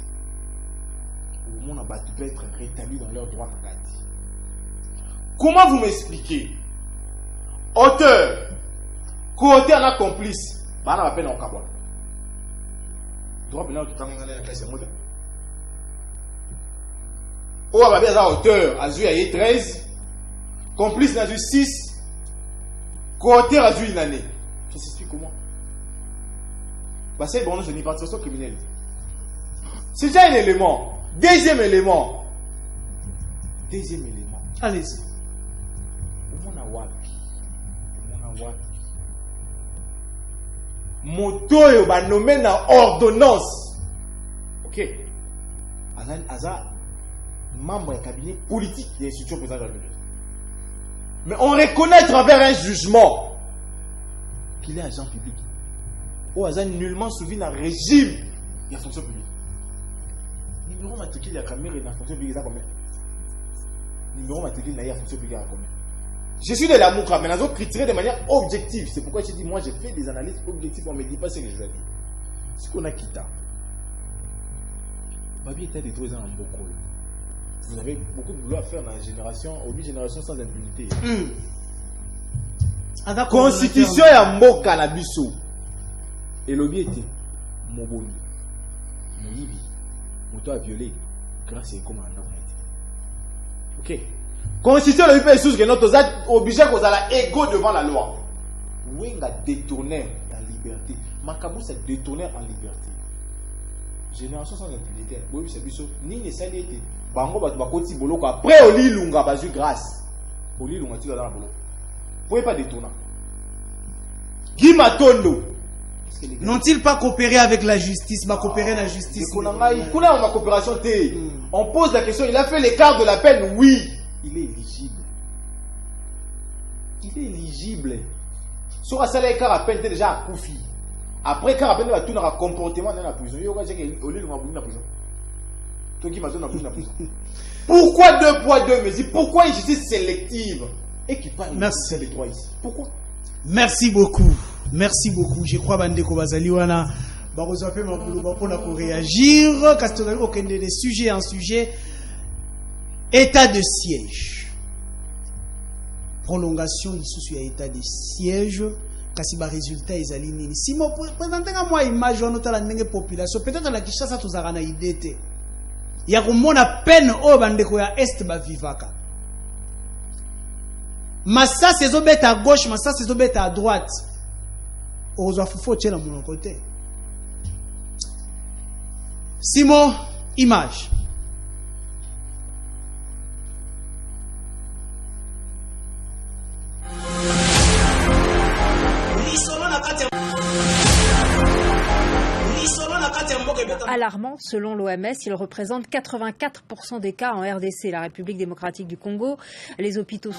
Speaker 15: Au monde a peut être rétabli dans leurs droits la carte. Comment vous m'expliquez? Auteur, co-auteur, un complice, on a peine en Kabon. Droit pénal tout le temps, on a la classe de mode. Ou à bien auteur, a eu 13, complice n'a eu 6, co-auteur a eu une année. Je t'explique comment. C'est bon, c'est une participation criminelle. C'est déjà un élément. Deuxième élément.
Speaker 12: Allez-y.
Speaker 15: moto ba nommé na ordonnance. OK. Aza membre du cabinet politique des institutions présidentielles de la République. Mais on reconnaît à travers un jugement qu'il est agent public. Ou agent nullement soumis à un régime de la fonction publique. Numéro matricule de la caméra de la fonction publique, c'est combien? Numéro matricule de la fonction publique, c'est combien? Je suis de l'amour, mais nous avons critiqué de manière objective. C'est pourquoi je dis, moi, j'ai fait des analyses objectives. On ne me dit pas ce que je dois dire. Ce qu'on a quitté. Babi était des 3 ans en beaucoup. Vous avez beaucoup de boulot à faire dans la génération, au milieu génération sans impunité. Constitution ya mboka na biso. Et lobby était Moboni. Moyibi. Moto a violé. Grâce à comment on a été. Ok. Constitution le pays sous que notre obligé qu'on a la égaux devant la loi. Wenga détourner en liberté. Makabou s'est détourné en liberté. Génération sans impunité. Oui, c'est biso. Ni ne sali été. Bango batu bakoti boloko après oli lunga bazu grâce. Oli lunga tu dans la boloko. Pouvez pas détourner. Guy Matondo.
Speaker 12: N'ont-ils pas coopéré avec la justice? Va coopérer la justice.
Speaker 15: Ma coopération T. On pose la question, il a fait l'écart de la peine, oui. Il est éligible. Il est éligible. Sur un écart à peine déjà à Koufi. Après, quand on va tout dans le comportement dans la prison, il y aura la prison. Pourquoi 2 poids 2 mesures? Pourquoi une justice sélective? Et qui parle
Speaker 12: merci
Speaker 15: les droits ici? Pourquoi?
Speaker 12: Merci beaucoup. Merci beaucoup. Je crois Bandeko Bazaliwana. Barozape Maboulouba pour réagir. Castorali aucun des sujets en sujet. État de siège. Prolongation du sous état de siège. Kasiba résultat ezali nini. Si mo présenter moi image on notala ndenge population peut-être la Kinshasa tozara na idée te. Ya komona peine o bandeko ya est ba vivaka. Massa sezo beta à gauche, massa sezo beta à droite. Ozo fufo tchela mon côté. Simon image.
Speaker 17: Alarmant, selon l'OMS, il représente 84% des cas en RDC, la République démocratique du Congo. Les hôpitaux sont...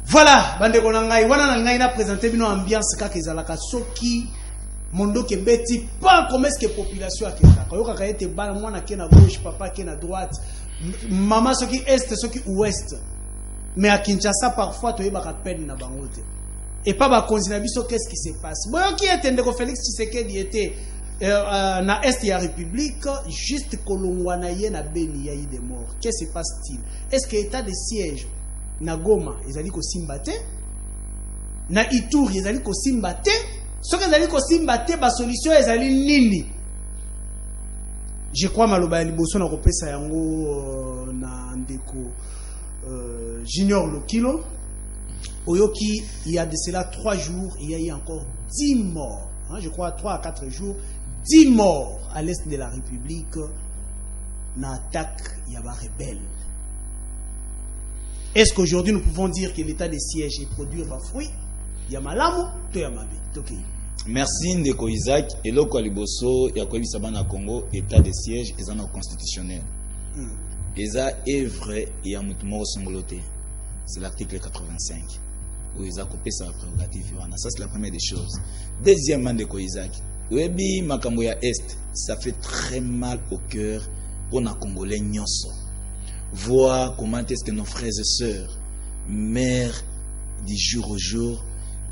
Speaker 12: Voilà, bande konangai wana na ngai na présenter bino ambiance kaka ezalaka soki mondo ke beti pas comme est-ce que population akenda. Koyoka ka ete bana mwana ke na gauche, papa ke na droite, maman soki est, soki ouest. Mais à Kinshasa parfois to yeba ka peine na bango te. Et pas ba konzina biso qu'est-ce qui se passe. Boyo ki etende ko Félix Tshisekedi était na est ya République juste kolongwana ye na Beni ya de mort. Qu'est-ce qui se passe-t-il? Est-ce que état de siège na Goma ezali ko simba te, na Ituri ezali ko simba te, soki ezali ko simba te ba solution ezali nini? Je crois maloba ya liboso na kopesa yango na ndeko Junior Lokilo oyoki il y a de cela 3 jours il y a eu encore 10 morts, hein, je crois 3 à 4 jours 10 morts à l'est de la République na attaque ya ba rebelle. Est-ce qu'aujourd'hui nous pouvons dire que l'état de siège est produit par fruit? Yamalamu, to yamabe. Okay.
Speaker 13: Merci Ndeko Isaac. Et le Kwaliboso, Yakobi Sabana Congo, état de siège, et ça constitutionnel. Et ça est vrai, il y a un sangloté. C'est l'article 85. Où ils ont coupé sa prérogative. Ça, c'est la première des choses. Deuxièmement, Ndeko Isaac, Webi makambo ya Est, ça fait très mal au cœur pour les Congolais nyonso. Voir comment est-ce que nos frères et sœurs meurent du jour au jour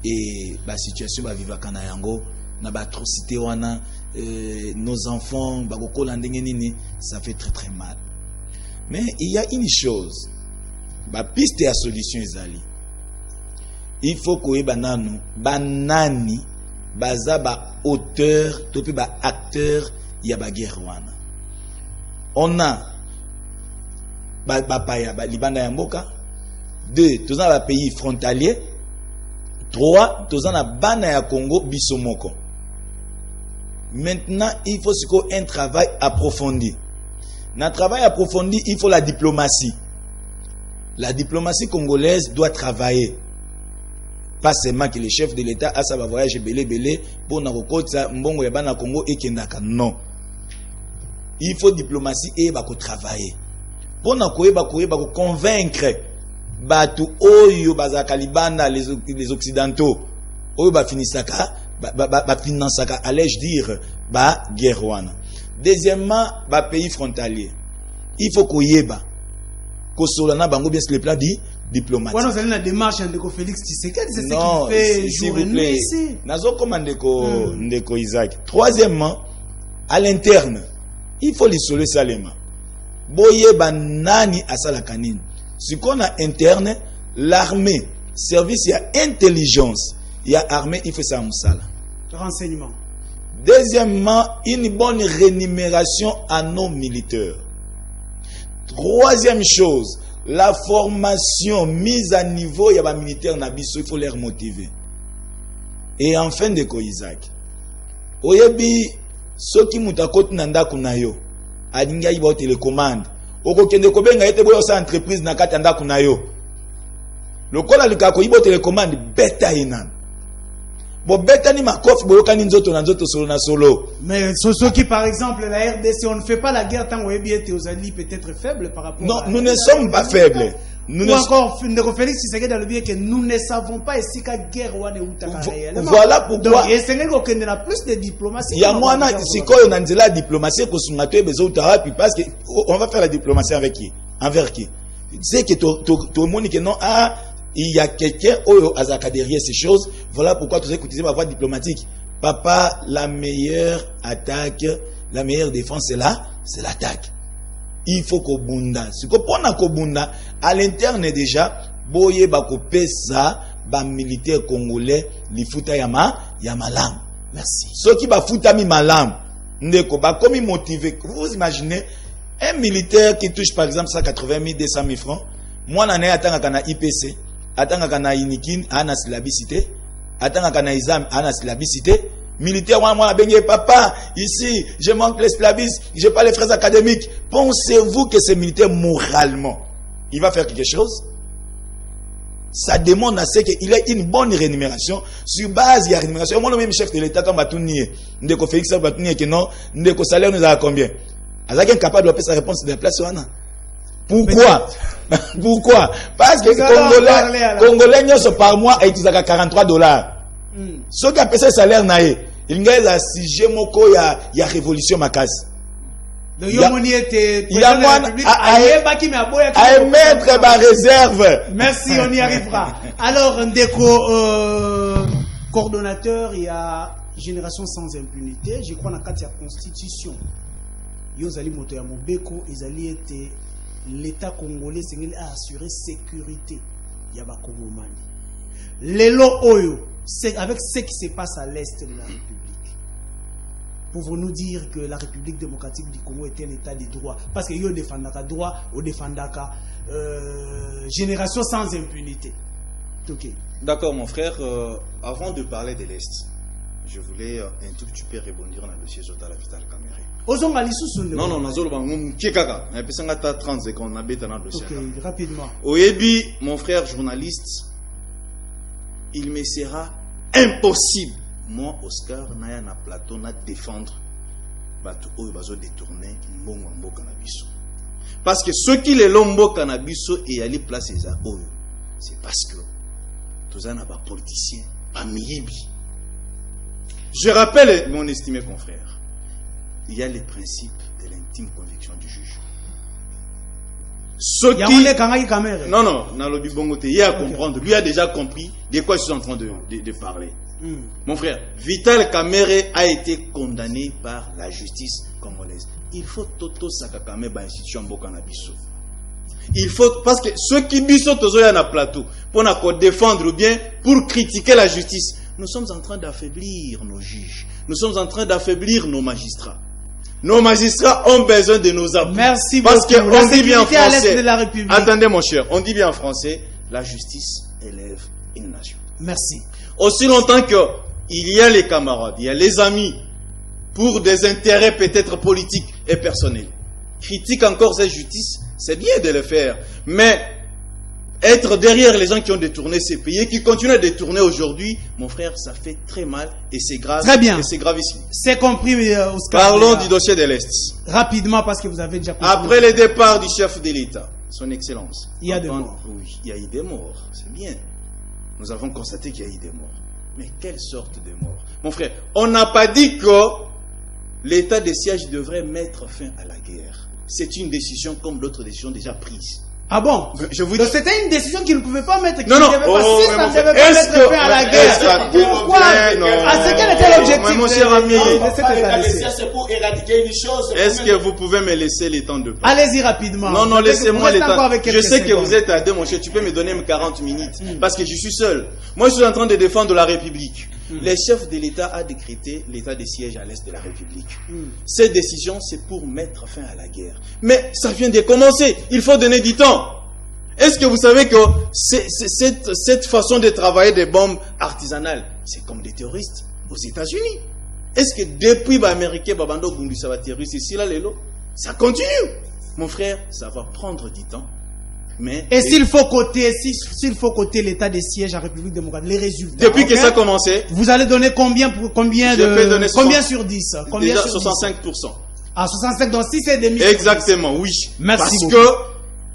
Speaker 13: et la situation va vivre kana yango na ba atrocité wana nos enfants ba kokola ndenge nini, ça fait très très mal. Mais il y a une chose, ba piste ya solution ezali. Il faut koyeba nanu banani baza ba auteur to pe ba acteur ya ba guerre wana. On a bapaya libanda ya mboka. 2 tozana ba pays frontalier. 3 tozana bana ya Congo biso moko. Maintenant il faut un travail approfondi. Dans le travail approfondi, il faut la diplomatie. La diplomatie congolaise doit travailler. Pas seulement que le chef de l'État a sa voyage belé pour nakokota mbongo ya bana Congo et kendaka. Non. Il faut diplomatie et bako travailler. Pour nakoyeba convaincre batu oyo bazaka libanda les occidentaux oyo ba finisaka ba finansaka, allais-je dire ba guerre wana. Deuxièmement, ba pays frontalier. Il faut koyeba ko solana bango bien sur le plan diplomatique.
Speaker 12: Quand nous allons la démarche ndeko Félix Tshisekedi, c'est
Speaker 13: non,
Speaker 12: ce qu'il fait
Speaker 13: s'il
Speaker 12: jour et
Speaker 13: vous plaît.
Speaker 12: nuit ici.
Speaker 13: Nazo commande ndeko Isaac. Troisièmement, à l'interne, il faut l'isoler salement. Boye banani asala kanini. Ce qu'on a interne, l'armée, service, il y a intelligence, il y a armée, il faut ça musala.
Speaker 12: Renseignement.
Speaker 13: Deuxièmement, une bonne rémunération à nos militaires. Troisième chose, la formation, mise à niveau, il y a des militaires nabiso, il faut les motiver. Et enfin, de Isaac. Oyebi, ceux qui mutakot nanda kunayo, adinga iba télécommande. Oko kende kobenga ete boyo sa entreprise na kati nda kunayo. Lokola likako iba télécommande beta inan. Bon, beta ni makofi boyo kani nzoto na nzoto solo na solo.
Speaker 12: Mais ceux qui, par exemple, la RDC, on ne fait pas la guerre tant Oyebi était aux alliés peut-être faibles par rapport
Speaker 13: non,
Speaker 12: à...
Speaker 13: nous ne sommes pas faibles. Nous
Speaker 12: ou encore, Félix Tshisekedi dans le bien que nous ne savons pas ici qu'à guerre ou à réellement.
Speaker 13: Voilà pourquoi.
Speaker 12: Donc, il y a plus de diplomatie.
Speaker 13: Il y a moins de si la diplomatie pour se mettre besoin de parce que on va faire la diplomatie avec qui, envers qui. C'est que tout le monde que non il y a quelqu'un au Azaka derrière ces choses. Voilà pourquoi tu écoutez ma voix diplomatique. Papa, la meilleure attaque, la meilleure défense c'est là, c'est l'attaque. Il faut qu'on bunda. Si qu'on prend bunda à l'interne déjà, boye bako pesa ba militaire congolais li futa yama malam. Merci. Ceux qui ba futa mi malam, ndeko ba comme motivé. Vous imaginez un militaire qui touche par exemple 180 000, 200 000 francs. Moi n'en ai atanga kana IPC, atanga kana Inikin, ana silabicité, atanga kana Izam, ana silabicité. Militaire, moi, papa, ici, je manque les splabis, je n'ai pas les frères académiques. Pensez-vous que ce militaire, moralement, il va faire quelque chose? Ça demande à ce qu'il ait une bonne rémunération. Sur base de la rémunération, moi, le même chef de l'État, quand on va Félix, que non, le salaire nous a combien? Est-ce qu'il est capable de faire sa réponse de la place? Pourquoi? Pourquoi? Parce que les Congolais, par mois, ils utilisent $43. Ceux qui appellent ça salaire naïe, il y a si j'ai mon co, il y a révolution makasi. Il y a à mettre ma réserve.
Speaker 12: Merci, on y arrivera. Alors, Ndeko, coordonnateur, il y a Génération sans impunité. Je crois dans la Constitution. Yozali Moto ya Mobeko, ils été l'État congolais, c'est a assuré sécurité. Il y a Bakongomani. Lelo Oyo. C'est avec ce qui se passe à l'est de la République. Pouvons-nous dire que la République démocratique du Congo est un état de droit? Parce que yo défendaka droit, ou défendaka génération sans impunité. Okay.
Speaker 16: D'accord mon frère, avant de parler de l'Est, je voulais un tout petit peu rebondir dans le dossier Jotala Vital Kamere. Non, non, Kekaka, 30 secondes, on a dans le dossier.
Speaker 12: Ok, rapidement.
Speaker 16: Oyebi, mon frère journaliste, il me sera impossible, moi, Oscar, Naya na plateau, na défendre Batu Oyo Bazo détourner Mbongo Mbo Canabiso. Parce que ceux qui les lombo Canabiso et aller placer ça Oyo, c'est parce que tous en a pas politiciens, pas miyibi. Je rappelle, mon estimé confrère, il y a les principes de l'intime conviction du juge. Ce qui... Non, Nalobi Bongote, il a à comprendre. Lui a déjà compris de quoi je suis en train de parler. Mon frère, Vital Kamerhe a été condamné par la justice congolaise. Il faut Toto Sakakame ba institution Bokanabiso. Il faut, parce que ceux qui biso tozoya na plateau, pour défendre ou bien pour critiquer la justice, nous sommes en train d'affaiblir nos juges. Nous sommes en train d'affaiblir nos magistrats. Nos magistrats ont besoin de nos appuis.
Speaker 12: Merci
Speaker 16: parce
Speaker 12: beaucoup.
Speaker 16: Parce qu'on dit bien en
Speaker 12: à l'est
Speaker 16: français.
Speaker 12: de la République.
Speaker 16: Attendez mon cher, on dit bien en français, la justice élève une nation.
Speaker 12: Merci.
Speaker 16: Aussi longtemps qu'il y a les camarades, il y a les amis, pour des intérêts peut-être politiques et personnels, critiquent encore cette justice, c'est bien de le faire. Mais être derrière les gens qui ont détourné ces pays, qui continuent à détourner aujourd'hui, mon frère, ça fait très mal et c'est grave.
Speaker 12: Très bien.
Speaker 16: Et c'est gravissime.
Speaker 12: C'est compris, Oscar.
Speaker 16: Parlons du dossier de l'Est.
Speaker 12: Rapidement, parce que vous avez déjà compris.
Speaker 16: Après le départ du chef de l'État, son Excellence.
Speaker 12: Il y a des morts.
Speaker 16: Oui, il y a eu des morts. C'est bien. Nous avons constaté qu'il y a eu des morts. Mais quelle sorte de morts? Mon frère, on n'a pas dit que l'état de siège devrait mettre fin à la guerre. C'est une décision comme d'autres décisions déjà prises.
Speaker 12: Ah bon?
Speaker 16: Je vous dis...
Speaker 12: C'était une décision qu'il ne pouvait pas mettre.
Speaker 16: Non, non.
Speaker 12: Si ça ne devait pas mettre fin à la guerre. Pourquoi? Quel était l'objectif?
Speaker 16: Mon cher ami,
Speaker 2: c'est pour éradiquer une chose.
Speaker 16: Est-ce que vous pouvez me laisser le temps de parler?
Speaker 12: Allez-y rapidement.
Speaker 16: Non, non, laissez-moi le temps. Je sais que vous êtes à deux, mon cher. Tu peux me donner 40 minutes. Parce que je suis seul. Moi, je suis en train de défendre la République. Le chef de l'État a décrété l'état de siège à l'est de la République. Cette décision, c'est pour mettre fin à la guerre. Mais ça vient de commencer. Il faut donner du temps. Est-ce que vous savez que cette façon de travailler des bombes artisanales, c'est comme des terroristes aux États-Unis? Est-ce que depuis les Américains, Babando Gundu, ça va terroriser ici, là, ça continue? Mon frère, ça va prendre du temps. Mais
Speaker 12: et s'il faut coter l'état des sièges en République démocratique, les résultats.
Speaker 16: Depuis que ça a commencé,
Speaker 12: vous allez donner combien sur 10?
Speaker 16: Déjà 65%.
Speaker 12: Ah, 65, donc si c'est des millions.
Speaker 16: Exactement, oui.
Speaker 12: Merci
Speaker 16: Parce
Speaker 12: beaucoup.
Speaker 16: que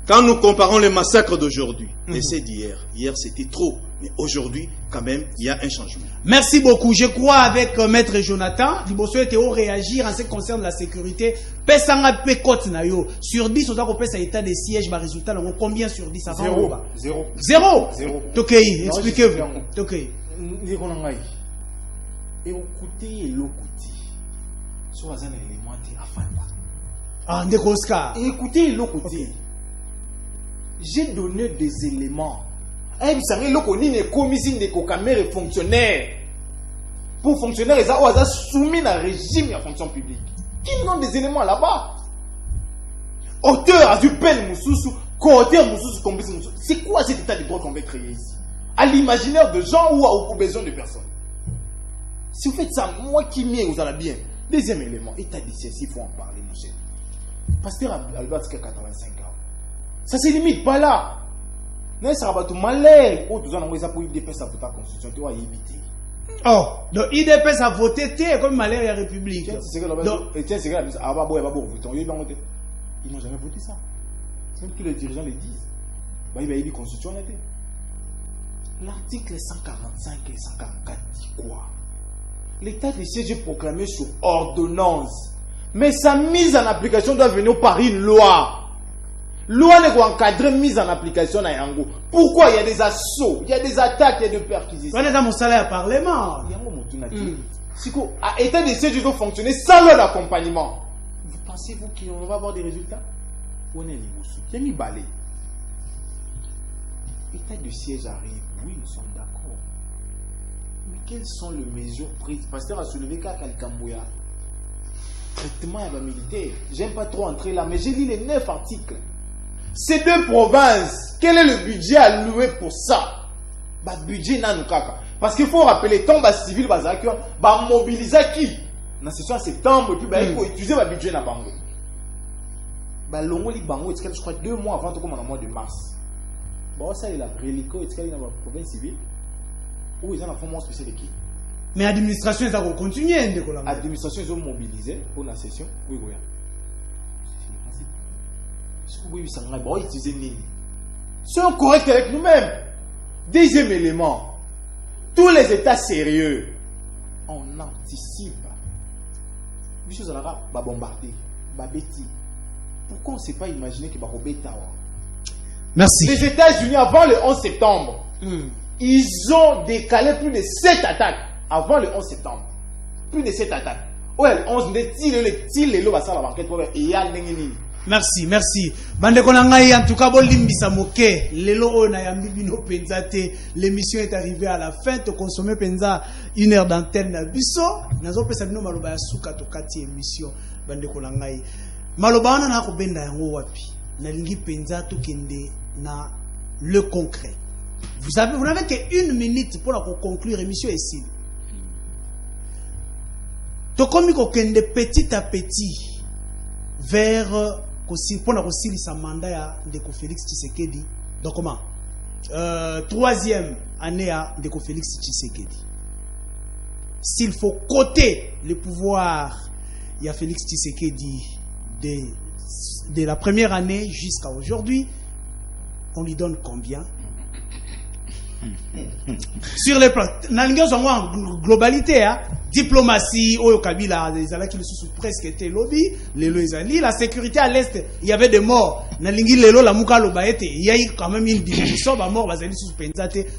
Speaker 16: quand nous comparons les massacres d'aujourd'hui et ceux d'hier, hier c'était trop, mais aujourd'hui, quand même, il y a un changement.
Speaker 12: Merci beaucoup. Je crois avec Maître Jonathan, Liboso et Théo réagir en ce qui concerne la sécurité. Sur 10, on a repéré cet état des sièges, bah, résultat, combien sur 10 avant? Zéro. Ok, expliquez-vous. Ok. Ah, Oscar.
Speaker 15: Écoutez l'autre. J'ai donné des éléments. Vous savez, le commissaire de Kamerhe fonctionnaire. Pour fonctionnaire, ils ont soumis à un régime de fonction publique. Qui ont des éléments là-bas? Auteur a du peine Moussoussou, co-auteur Moussoussou, complice Moussoussou. C'est quoi cet état de droit qu'on veut créer ici? À l'imaginaire de gens ou aux besoins de personnes? Si vous faites ça, moi qui m'y vous allez bien. Deuxième élément, état de siège, il faut en parler, mon cher. Pasteur Albert, 85 ans. Ça se limite pas là. Non, ça va tout malheur. Oh, tout ça, on va pour IDPS à voter la constitution, tu vas éviter.
Speaker 12: Oh, donc IDPS a voté comme malheur et la République.
Speaker 15: Ils n'ont jamais voté ça. Même que les dirigeants le disent. Bah, il va y avoir une constitution. L'article 145 et 144 dit quoi? L'état de siège est proclamé sur ordonnance. Mais sa mise en application doit venir par une loi. Loi n'est pas encadrée, mise en application à Yango. Pourquoi il y a des assauts, il y a des attaques, il y a des perquisitions?
Speaker 12: On est dans mon salaire parlement.
Speaker 15: Si l'état de siège doit fonctionner sans leur accompagnement. Vous pensez-vous qu'on va avoir des résultats? On est Liboso. Il y a mis balai. L'état de siège arrive. Oui, nous sommes d'accord. Mais quelles sont les mesures prises? Pasteur a soulevé qu'à Kalkamboya. Traitement et militaire. J'aime pas trop entrer là, mais j'ai lu les 9 articles. Ces deux provinces, quel est le budget alloué pour ça? Bah, budget n'a nous kaka. Parce qu'il faut rappeler, tant que civil va mobiliser qui? Dans la session en septembre, et puis il faut utiliser le budget na bango. Bah, l'ongo li bango, je crois 2 mois avant, comme en mois de mars. Bah, ça, il a reliqué, il y a la province civile. Où ils ont la formation spéciale qui?
Speaker 12: Mais l'administration, ça va continuer.
Speaker 15: L'administration, ils ont mobilisé pour la session. Oui, oui. Soyons corrects avec nous-mêmes. Deuxième élément, tous les États sérieux on anticipe. Les choses va bombarder, va bêtir. Pourquoi on ne s'est pas imaginé que va bêta?
Speaker 12: Merci.
Speaker 15: Les États-Unis, avant le 11 septembre, ils ont décalé plus de 7 attaques avant le 11 septembre. Plus de 7 attaques. Ouais, 11
Speaker 12: Merci, merci. Bande konangai, en tout cas, bon limbisa moke. Lelo o na yambi bino penza te. L'émission est arrivée à la fin. To consommer penza 1 heure d'antenne na biso. Nazo pesa bino maloba ya suka to kati émission. Bande konangai. Maloba wana na ko benda yango wapi. Na lingi penza to kende na le concret. Vous n'avez que 1 minute pour la conclure l'émission ici. To komi ko kende petit à petit vers pour la sa mandat ya Ndeko Félix Tshisekedi. Donc comment 3e année à Ndeko Félix Tshisekedi. S'il faut coter le pouvoir, il y a Félix Tshisekedi de la première année jusqu'à aujourd'hui, on lui donne combien? Sur les plans, en globalité, diplomatie, Oyo Kabila, les Alaki sous presque était lobby, la sécurité à l'Est, il y avait des morts. Il y a eu quand même une diminution, mort,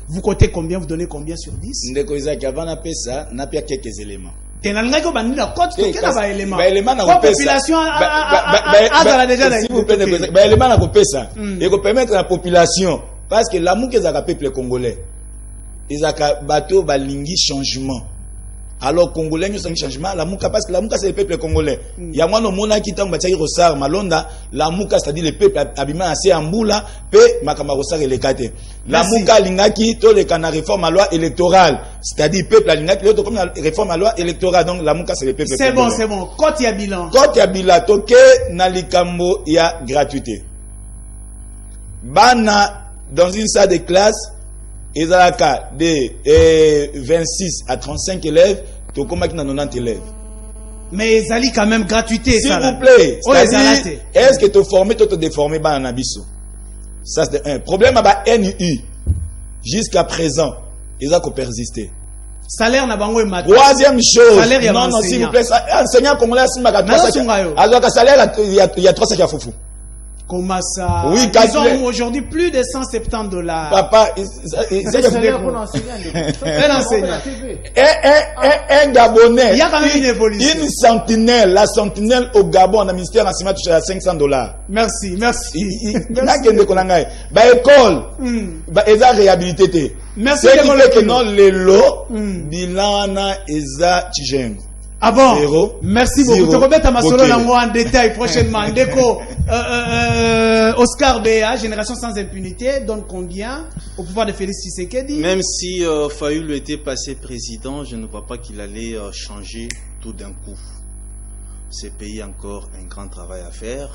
Speaker 12: vous comptez combien, vous donnez combien sur 10?
Speaker 13: Ndeko Isaac, avant ça, n'a pas quelques éléments.
Speaker 12: T'es dans le bandi la côte, tu as pas élément.
Speaker 13: La
Speaker 12: population a déjà
Speaker 13: s'il vous plaît, l'élément n'a pas ça. Et qu'on permettre à la population. Parce que l'amour qu'ils ont peuple congolais, ils ont bateau balingi changement. Alors congolais nous sont changement, l'amour parce que l'amour c'est le peuple congolais. Il y a moi no mona qui tang bataki rosar malonda, l'amour c'est-à-dire le peuple abima assez ambula pe makama rosar et kate. L'amour lingaki to le kana réforme à loi électorale, c'est-à-dire peuple lingaki to comme la réforme à loi électorale donc l'amour c'est le peuple.
Speaker 12: C'est bon, c'est bon. Côte ya bilan.
Speaker 13: Côte ya bilan toke na likambo ya gratuité. Bana dans une salle de classe, ils ont un cas de 26 à 35 élèves, tu as 90 élèves.
Speaker 12: Mais ils ont quand même gratuité.
Speaker 13: S'il vous plaît, est-ce que tu es formé, tu es déformé dans Nabiso? Ça c'est un problème avec NU. Jusqu'à présent, ils ont persisté.
Speaker 12: Salaire n'a pas eu.
Speaker 13: Troisième chose, non, s'il vous plaît, enseignant congolais, salaire, il y a 3 sacs à foufou.
Speaker 12: Comment ça?
Speaker 13: Oui,
Speaker 12: ils ont aujourd'hui plus de $170.
Speaker 13: Papa, un Gabonais.
Speaker 12: Il y a quand même une évolution.
Speaker 13: Une sentinelle, la sentinelle au Gabon, dans le ministère de l'enseignement touche à $500.
Speaker 12: Merci, merci.
Speaker 13: École, ils ont réhabilité.
Speaker 12: Merci.
Speaker 13: C'est qui fait que non, les lots, bilana, eza, tijeng.
Speaker 12: Ah bon? Merci beaucoup. Tu remets à ma solo en détail prochainement. Déco, Oscar Béa, Génération sans impunité, donne combien au pouvoir de Félix Tshisekedi?
Speaker 16: Même si Fayoulou était passé président, je ne crois pas qu'il allait changer tout d'un coup. Ce pays a encore un grand travail à faire.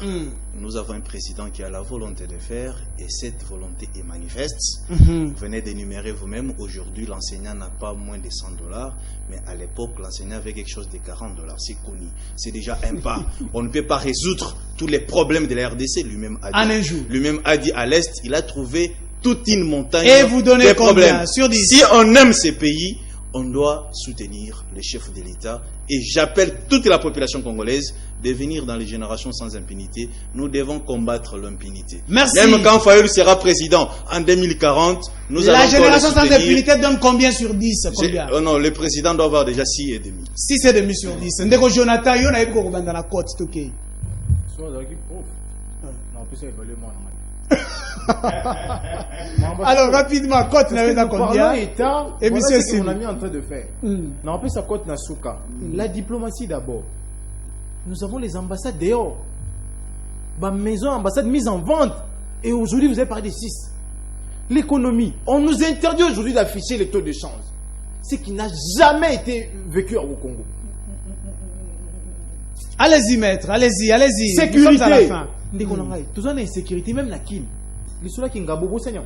Speaker 16: Nous avons un président qui a la volonté de faire et cette volonté est manifeste. Vous venez d'énumérer vous-même, aujourd'hui l'enseignant n'a pas moins de $100, mais à l'époque l'enseignant avait quelque chose de $40. C'est connu, c'est déjà un pas. On ne peut pas résoudre tous les problèmes de la RDC, lui-même a dit à l'Est, il a trouvé toute une montagne
Speaker 12: et vous donnez
Speaker 16: de problèmes.
Speaker 12: Sur 10?
Speaker 16: Si on aime ces pays, on doit soutenir les chefs de l'État et j'appelle toute la population congolaise de venir dans les générations sans impunité. Nous devons combattre l'impunité.
Speaker 12: Merci.
Speaker 16: Même quand Fayoulou sera président en 2040, nous allons.
Speaker 12: La génération sans impunité donne combien sur 10? Combien?
Speaker 16: Non, le président doit avoir déjà 6,5.
Speaker 12: 6,5 sur 10. Ndeko Jonathan, yo na yebi ko dans la côte stocké.
Speaker 15: Soit d'accord, pauvre. Non, plus ça évalue moi.
Speaker 12: Alors rapidement, côte n'avait pas combien?
Speaker 15: Et monsieur, c'est ce qu'on a mis en train de faire. Non, plus sa côte Nasuka. La diplomatie d'abord. Nous avons les ambassades dehors. Ma maison ambassade mise en vente. Et aujourd'hui, vous avez parlé de 6. L'économie. On nous interdit aujourd'hui d'afficher les taux de change. Ce qui n'a jamais été vécu au Congo.
Speaker 12: Allez-y, maître. Allez-y.
Speaker 15: Sécurité. Tout ça, on a une sécurité, même la Kim. Les soldats qui ont bobo seigneur.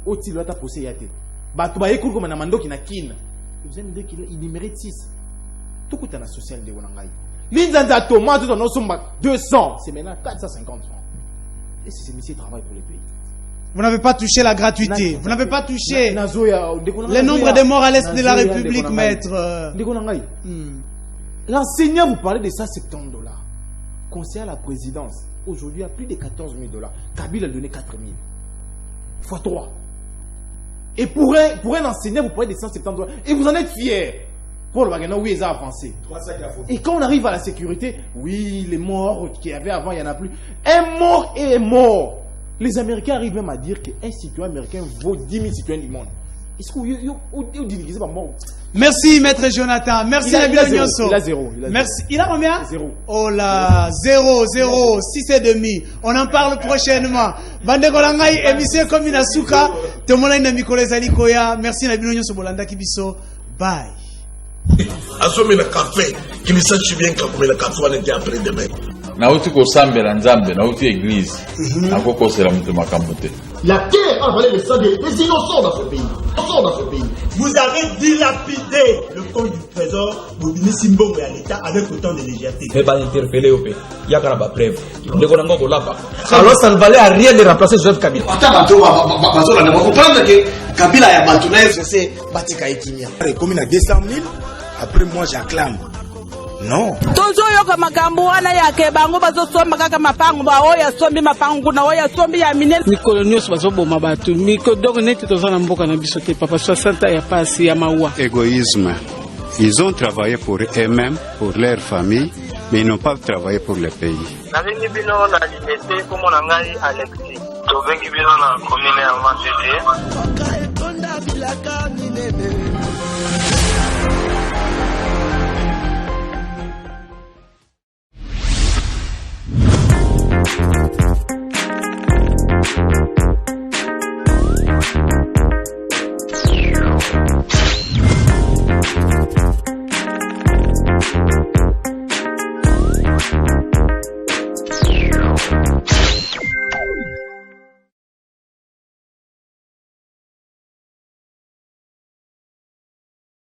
Speaker 15: Oti doit posé yate. Bato ba ekuru comme na mando qui na kin. Vous allez me dire qu'il mérite 6. Tout coûte na social de Wanangai. L'inzanza tomate tout en somba 200, c'est maintenant 450 francs. Et c'est ce monsieur travaille pour le pays.
Speaker 12: Vous n'avez pas touché la gratuité. Vous n'avez pas touché le nombre de morts à l'est de la République, maître.
Speaker 15: L'enseignant, vous parlez de $170. Conseiller à la présidence, aujourd'hui, à plus de $14 000. Kabila a donné 4 000. Fois 3. Et pour un enseignant, vous parlez de $170. Et vous en êtes fiers. Pour le Bagana, oui, ils ont avancé. Et quand on arrive à la sécurité, oui, les morts qu'il y avait avant, il n'y en a plus. Un mort est mort. Les Américains arrivent même à dire qu'un citoyen américain vaut 10 000 citoyens du monde. Est-ce que vous divisez par mort?
Speaker 12: Merci, maître Jonathan. Merci, Nabila Nyonso.
Speaker 15: Il a 0.
Speaker 12: Merci. Il a combien?
Speaker 15: 0.
Speaker 12: Oh là, 0, 6,5. On en parle prochainement. Bande Golangai, émission comme Inasuka. Temola ina Mikole Zalikoya. Merci, Nabila Nyonso Bolanda Kibiso. Bye.
Speaker 3: Asomela café kilisachi bien kakumela café wana était après demain.
Speaker 4: Nauti kosambela nzambe nauti église akokosela mutu makambo te.
Speaker 2: La terre a avalé le sang des innocents dans ce pays.
Speaker 1: Vous avez dilapidé le compte du trésor Bobini Simbongo à l'État avec autant de légèreté.
Speaker 5: Mais pas interpellé au pays. Il y a quand même preuve.
Speaker 6: Alors ça ne valait à rien de remplacer Joseph Kabila.
Speaker 7: Comprendre que Kabila ya Batunaï, c'est Batika Ekimia.
Speaker 8: Comme il a 200 000, après moi j'acclame. Non.
Speaker 9: Tozoyoka makambo wana yake bango bazosomba kaka mapango ba oya sombi mapango na oya sombi ya minene mikolo nyonso bazoboma bato miko donc neti tozana mboka na biso te papa 60 ya pasi ya mawa.
Speaker 10: Égoïsme. Ils ont travaillé pour eux-mêmes, pour leur famille, mais ils n'ont pas travaillé pour le pays.
Speaker 11: Nabengi bino na limete komo na ngai Alexis. Tobengi bino na commune ya Matete.